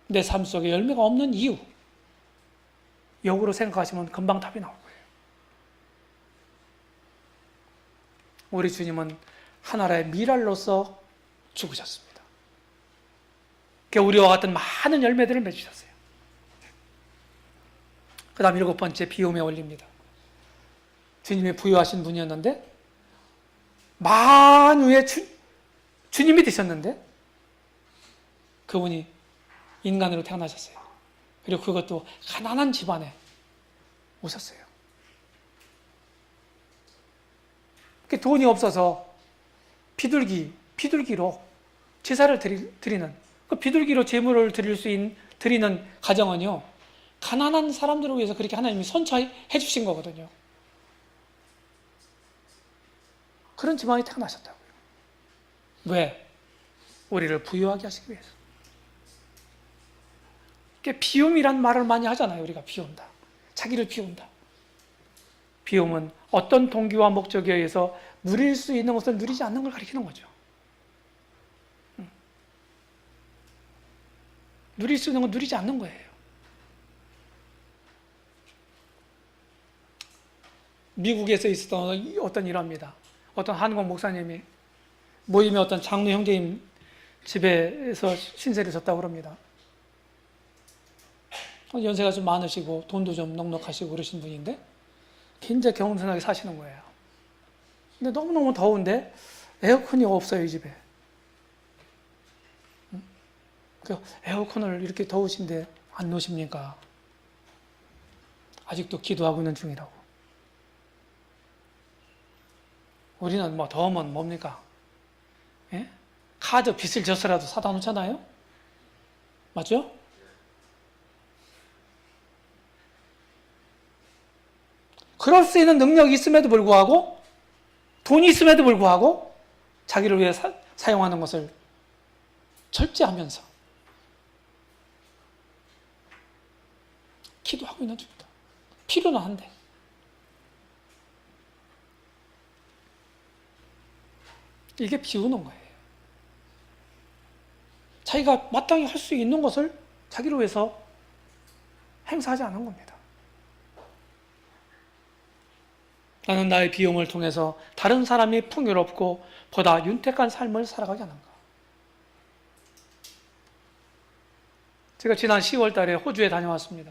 내 삶 속에 열매가 없는 이유. 역으로 생각하시면 금방 답이 나올 거예요. 우리 주님은 하나의 미랄로서 죽으셨습니다. 우리와 같은 많은 열매들을 맺으셨어요. 그 다음 7번째, 비움에 올립니다. 주님이 부유하신 분이었는데 만유의 주님이 되셨는데 그분이 인간으로 태어나셨어요. 그리고 그것도 가난한 집안에 오셨어요. 돈이 없어서 비둘기로 제사를 드리는, 그 비둘기로 제물을 드리는 가정은요, 가난한 사람들을 위해서 그렇게 하나님이 선처해 주신 거거든요. 그런 집안이 태어나셨다고요. 왜? 우리를 부유하게 하시기 위해서. 비움이란 말을 많이 하잖아요. 우리가 비운다. 자기를 비운다. 비움은 어떤 동기와 목적에 의해서 누릴 수 있는 것을 누리지 않는 걸 가리키는 거죠. 누릴 수 있는 건 누리지 않는 거예요. 미국에서 있었던 어떤 일화입니다. 어떤 한국 목사님이 모임에 어떤 장로 형제님 집에서 신세를 졌다고 그럽니다. 연세가 좀 많으시고 돈도 좀 넉넉하시고 그러신 분인데 굉장히 겸손하게 사시는 거예요. 근데 너무너무 더운데 에어컨이 없어요, 이 집에. 그 에어컨을 이렇게 더우신데 안 놓으십니까? 아직도 기도하고 있는 중이라고. 우리는 뭐 더우면 뭡니까? 예? 카드 빚을 져서라도 사다 놓잖아요? 맞죠? 그럴 수 있는 능력이 있음에도 불구하고, 돈이 있음에도 불구하고 자기를 위해 사용하는 것을 절제하면서 기도하고 있는 중이다. 필요는 한데. 이게 비우는 거예요. 자기가 마땅히 할 수 있는 것을 자기를 위해서 행사하지 않은 겁니다. 나는 나의 비움을 통해서 다른 사람이 풍요롭고 보다 윤택한 삶을 살아가게 하는가. 제가 지난 10월 달에 호주에 다녀왔습니다.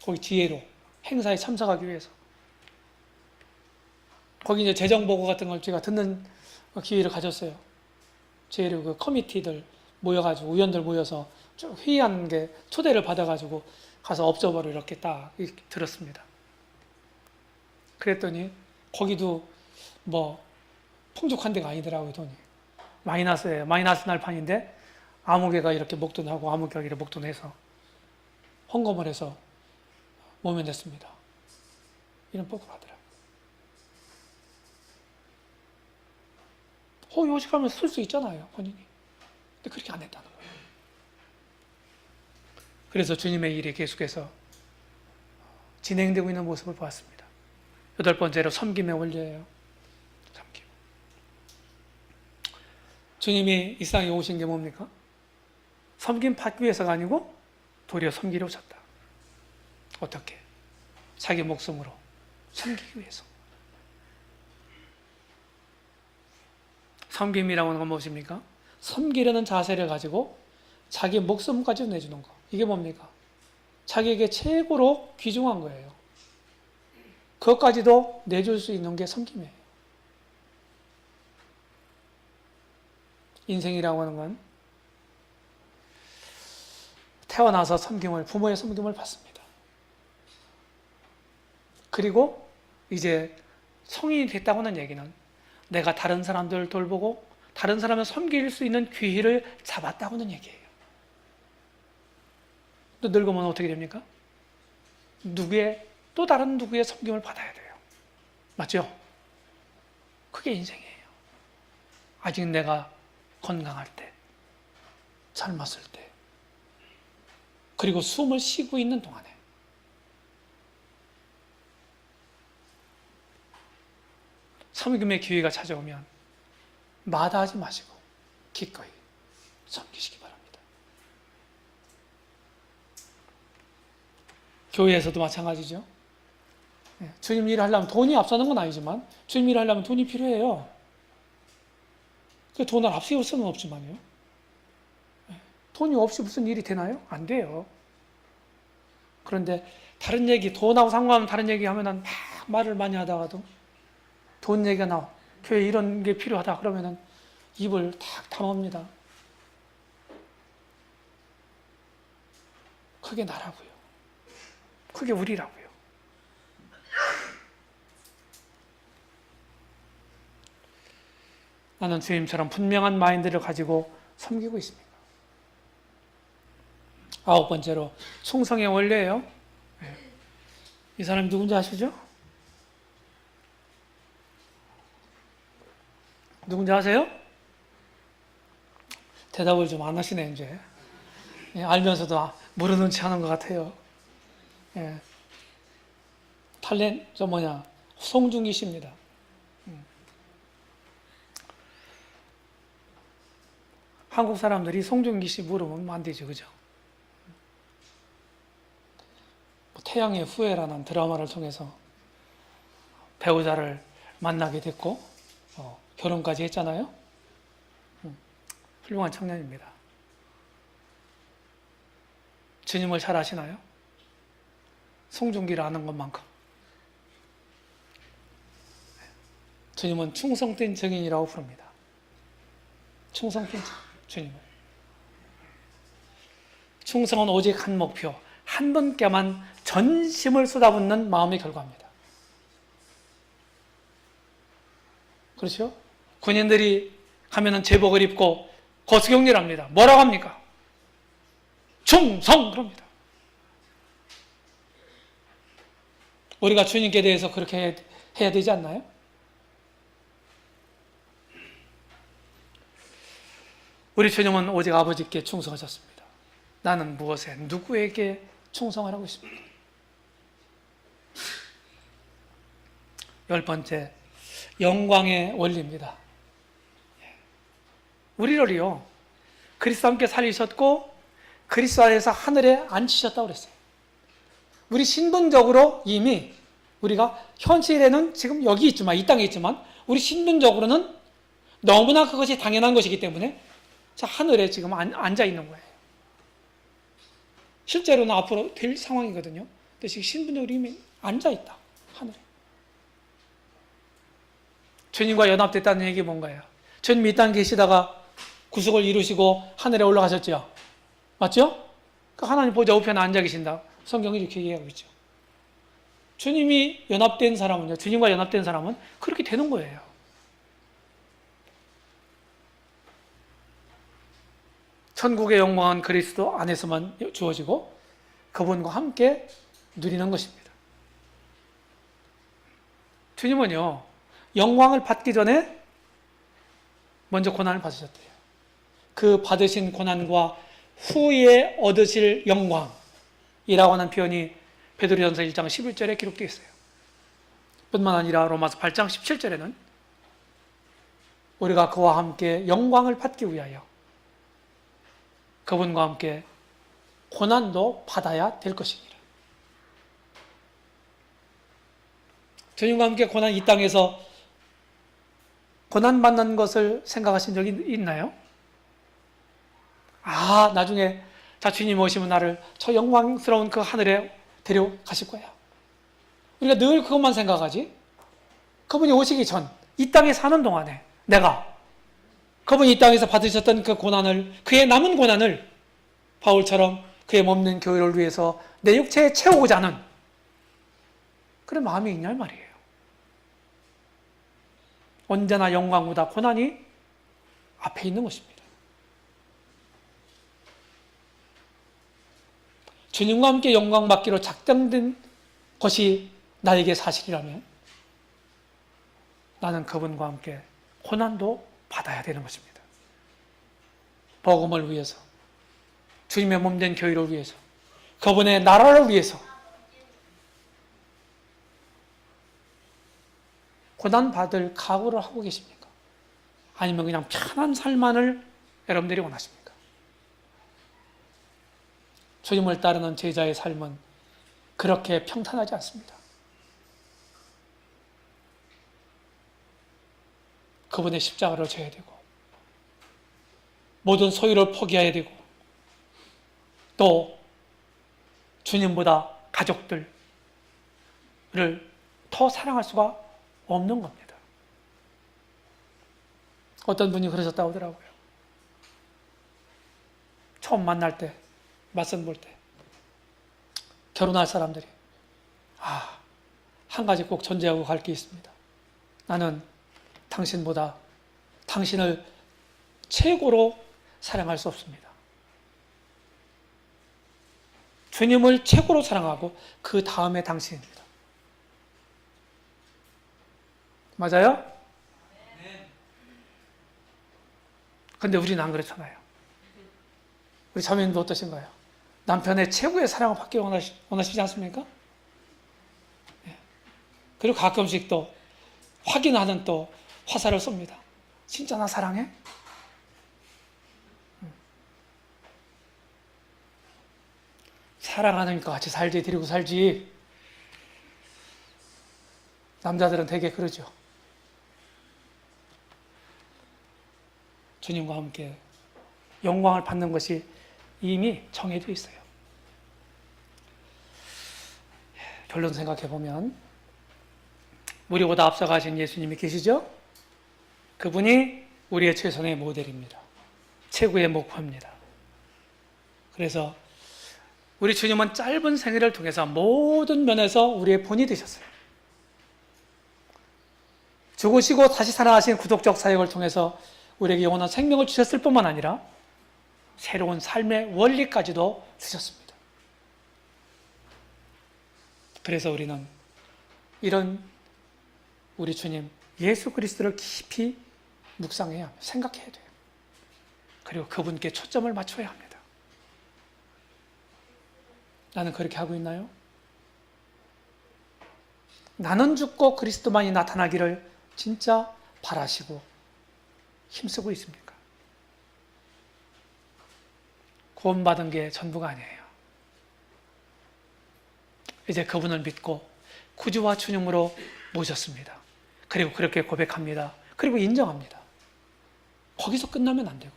거기 지혜로 행사에 참석하기 위해서. 거기 이제 재정보고 같은 걸 제가 듣는 기회를 가졌어요. 지혜로 그 커미티들 모여가지고, 의원들 모여서 쭉 회의하는 게 초대를 받아가지고 가서 업저버를 이렇게 딱 들었습니다. 그랬더니 거기도 뭐 풍족한 데가 아니더라고요. 돈이 마이너스예요. 마이너스 날판인데 아무개가 이렇게 목돈하고 아무개가 이렇게 목돈해서 헌금을 해서 모면됐습니다. 이런 뻑을 하더라고요. 요식하면 쓸 수 있잖아요, 본인이. 근데 그렇게 안 했다는 거예요. 그래서 주님의 일이 계속해서 진행되고 있는 모습을 보았습니다. 8번째로 섬김의 원리예요. 섬김. 주님이 이 세상에 오신 게 뭡니까? 섬김 받기 위해서가 아니고 도리어 섬기려 오셨다. 어떻게? 자기 목숨으로 섬기기 위해서. 섬김이라고 하는 건 무엇입니까? 섬기려는 자세를 가지고 자기 목숨까지 내주는 거. 이게 뭡니까? 자기에게 최고로 귀중한 거예요. 그것까지도 내줄 수 있는 게 섬김이에요. 인생이라고 하는 건 태어나서 부모의 섬김을 받습니다. 그리고 이제 성인이 됐다고 하는 얘기는 내가 다른 사람들을 돌보고 다른 사람을 섬길 수 있는 기회를 잡았다고 하는 얘기예요. 또 늙으면 어떻게 됩니까? 또 다른 누구의 섬김을 받아야 돼요. 맞죠? 그게 인생이에요. 아직 내가 건강할 때, 젊었을 때, 그리고 숨을 쉬고 있는 동안에 섬김의 기회가 찾아오면 마다하지 마시고 기꺼이 섬기시기 바랍니다. 교회에서도 마찬가지죠. 주님 일을 하려면 돈이 앞서는 건 아니지만 주님 일을 하려면 돈이 필요해요. 그 돈을 앞세울 수는 없지만요. 돈이 없이 무슨 일이 되나요? 안 돼요. 그런데 다른 얘기, 돈하고 상관없는 다른 얘기 하면은 막 말을 많이 하다가도 돈 얘기가 나와. 교회 이런 게 필요하다 그러면은 입을 탁 다뭅니다. 그게 나라고요. 그게 우리라고요. 나는 주님처럼 분명한 마인드를 가지고 섬기고 있습니다. 9번째로 충성의 원리예요. 이 사람이 누군지 아시죠? 누군지 아세요? 대답을 좀 안 하시네 이제. 알면서도 모르는 체 하는 것 같아요. 송중기 씨입니다. 한국 사람들이 송중기 씨 물으면 안 되죠, 그죠? 태양의 후예라는 드라마를 통해서 배우자를 만나게 됐고 결혼까지 했잖아요. 훌륭한 청년입니다. 주님을 잘 아시나요? 송중기를 아는 것만큼. 주님은 충성된 증인이라고 부릅니다. 충성된 주님을. 충성은 오직 한 목표, 한 분께만 전심을 쏟아붓는 마음의 결과입니다. 그렇죠? 군인들이 가면은 제복을 입고 거수경례를 합니다. 뭐라고 합니까? 충성! 그럽니다. 우리가 주님께 대해서 그렇게 해야 되지 않나요? 우리 주님은 오직 아버지께 충성하셨습니다. 나는 무엇에, 누구에게 충성을 하고 있습니다. 10번째, 영광의 원리입니다. 우리를요, 그리스도 함께 살리셨고 그리스도 안에서 하늘에 앉히셨다고 그랬어요. 우리 신분적으로 이미 우리가 현실에는 지금 여기 있지만, 이 땅에 있지만 우리 신분적으로는 너무나 그것이 당연한 것이기 때문에 하늘에 지금 앉아 있는 거예요. 실제로는 앞으로 될 상황이거든요. 근데 지금 신분적으로 이미 앉아 있다. 하늘에. 주님과 연합됐다는 얘기 뭔가요? 주님이 이 땅에 계시다가 구속을 이루시고 하늘에 올라가셨죠. 맞죠? 하나님 보좌 우편에 앉아 계신다. 성경이 이렇게 얘기하고 있죠. 주님이 연합된 사람은요, 주님과 연합된 사람은 그렇게 되는 거예요. 천국의 영광은 그리스도 안에서만 주어지고 그분과 함께 누리는 것입니다. 주님은요, 영광을 받기 전에 먼저 고난을 받으셨대요. 그 받으신 고난과 후에 얻으실 영광이라고 하는 표현이 베드로전서 1장 11절에 기록되어 있어요. 뿐만 아니라 로마서 8장 17절에는 우리가 그와 함께 영광을 받기 위하여 그분과 함께 고난도 받아야 될 것이니라. 주님과 함께 고난, 이 땅에서 고난받는 것을 생각하신 적이 있나요? 나중에 주님 오시면 나를 저 영광스러운 그 하늘에 데려가실 거야. 우리가 늘 그것만 생각하지. 그분이 오시기 전, 이 땅에 사는 동안에 내가 그분이 이 땅에서 받으셨던 그 고난을, 그의 남은 고난을 바울처럼 그의 몸된 교회를 위해서 내 육체에 채우고자 하는 그런 마음이 있냐 말이에요. 언제나 영광보다 고난이 앞에 있는 것입니다. 주님과 함께 영광 받기로 작정된 것이 나에게 사실이라면 나는 그분과 함께 고난도 받아야 되는 것입니다. 복음을 위해서, 주님의 몸된 교회를 위해서, 그분의 나라를 위해서 고난받을 각오를 하고 계십니까? 아니면 그냥 편한 삶만을 여러분들이 원하십니까? 주님을 따르는 제자의 삶은 그렇게 평탄하지 않습니다. 그분의 십자가를 져야 되고 모든 소유를 포기해야 되고 또 주님보다 가족들을 더 사랑할 수가 없는 겁니다. 어떤 분이 그러셨다고 하더라고요. 처음 만날 때, 맞선 볼 때 결혼할 사람들이 한 가지 꼭 전제하고 갈 게 있습니다. 나는 당신보다 당신을 최고로 사랑할 수 없습니다. 주님을 최고로 사랑하고 그 다음에 당신입니다. 맞아요? 근데 우리는 안 그렇잖아요. 우리 자매님도 어떠신가요? 남편의 최고의 사랑을 받기 원하시지 않습니까? 그리고 가끔씩 또 확인하는 또 화살을 쏩니다. 진짜 나 사랑해? 사랑하니까 같이 살지, 데리고 살지. 남자들은 되게 그러죠. 주님과 함께 영광을 받는 것이 이미 정해져 있어요. 결론 생각해 보면 우리보다 앞서가신 예수님이 계시죠? 그분이 우리의 최선의 모델입니다. 최고의 목표입니다. 그래서 우리 주님은 짧은 생애를 통해서 모든 면에서 우리의 본이 되셨어요. 죽으시고 다시 살아나신 구속적 사역을 통해서 우리에게 영원한 생명을 주셨을 뿐만 아니라 새로운 삶의 원리까지도 주셨습니다. 그래서 우리는 이런 우리 주님 예수 그리스도를 깊이 묵상해야 합니다. 생각해야 돼요. 그리고 그분께 초점을 맞춰야 합니다. 나는 그렇게 하고 있나요? 나는 죽고 그리스도만이 나타나기를 진짜 바라시고 힘쓰고 있습니까? 구원받은 게 전부가 아니에요. 이제 그분을 믿고 구주와 주님으로 모셨습니다. 그리고 그렇게 고백합니다. 그리고 인정합니다. 거기서 끝나면 안 되고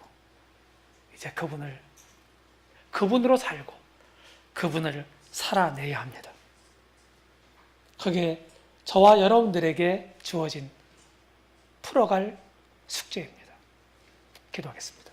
이제 그분으로 살고 그분을 살아내야 합니다. 그게 저와 여러분들에게 주어진 풀어갈 숙제입니다. 기도하겠습니다.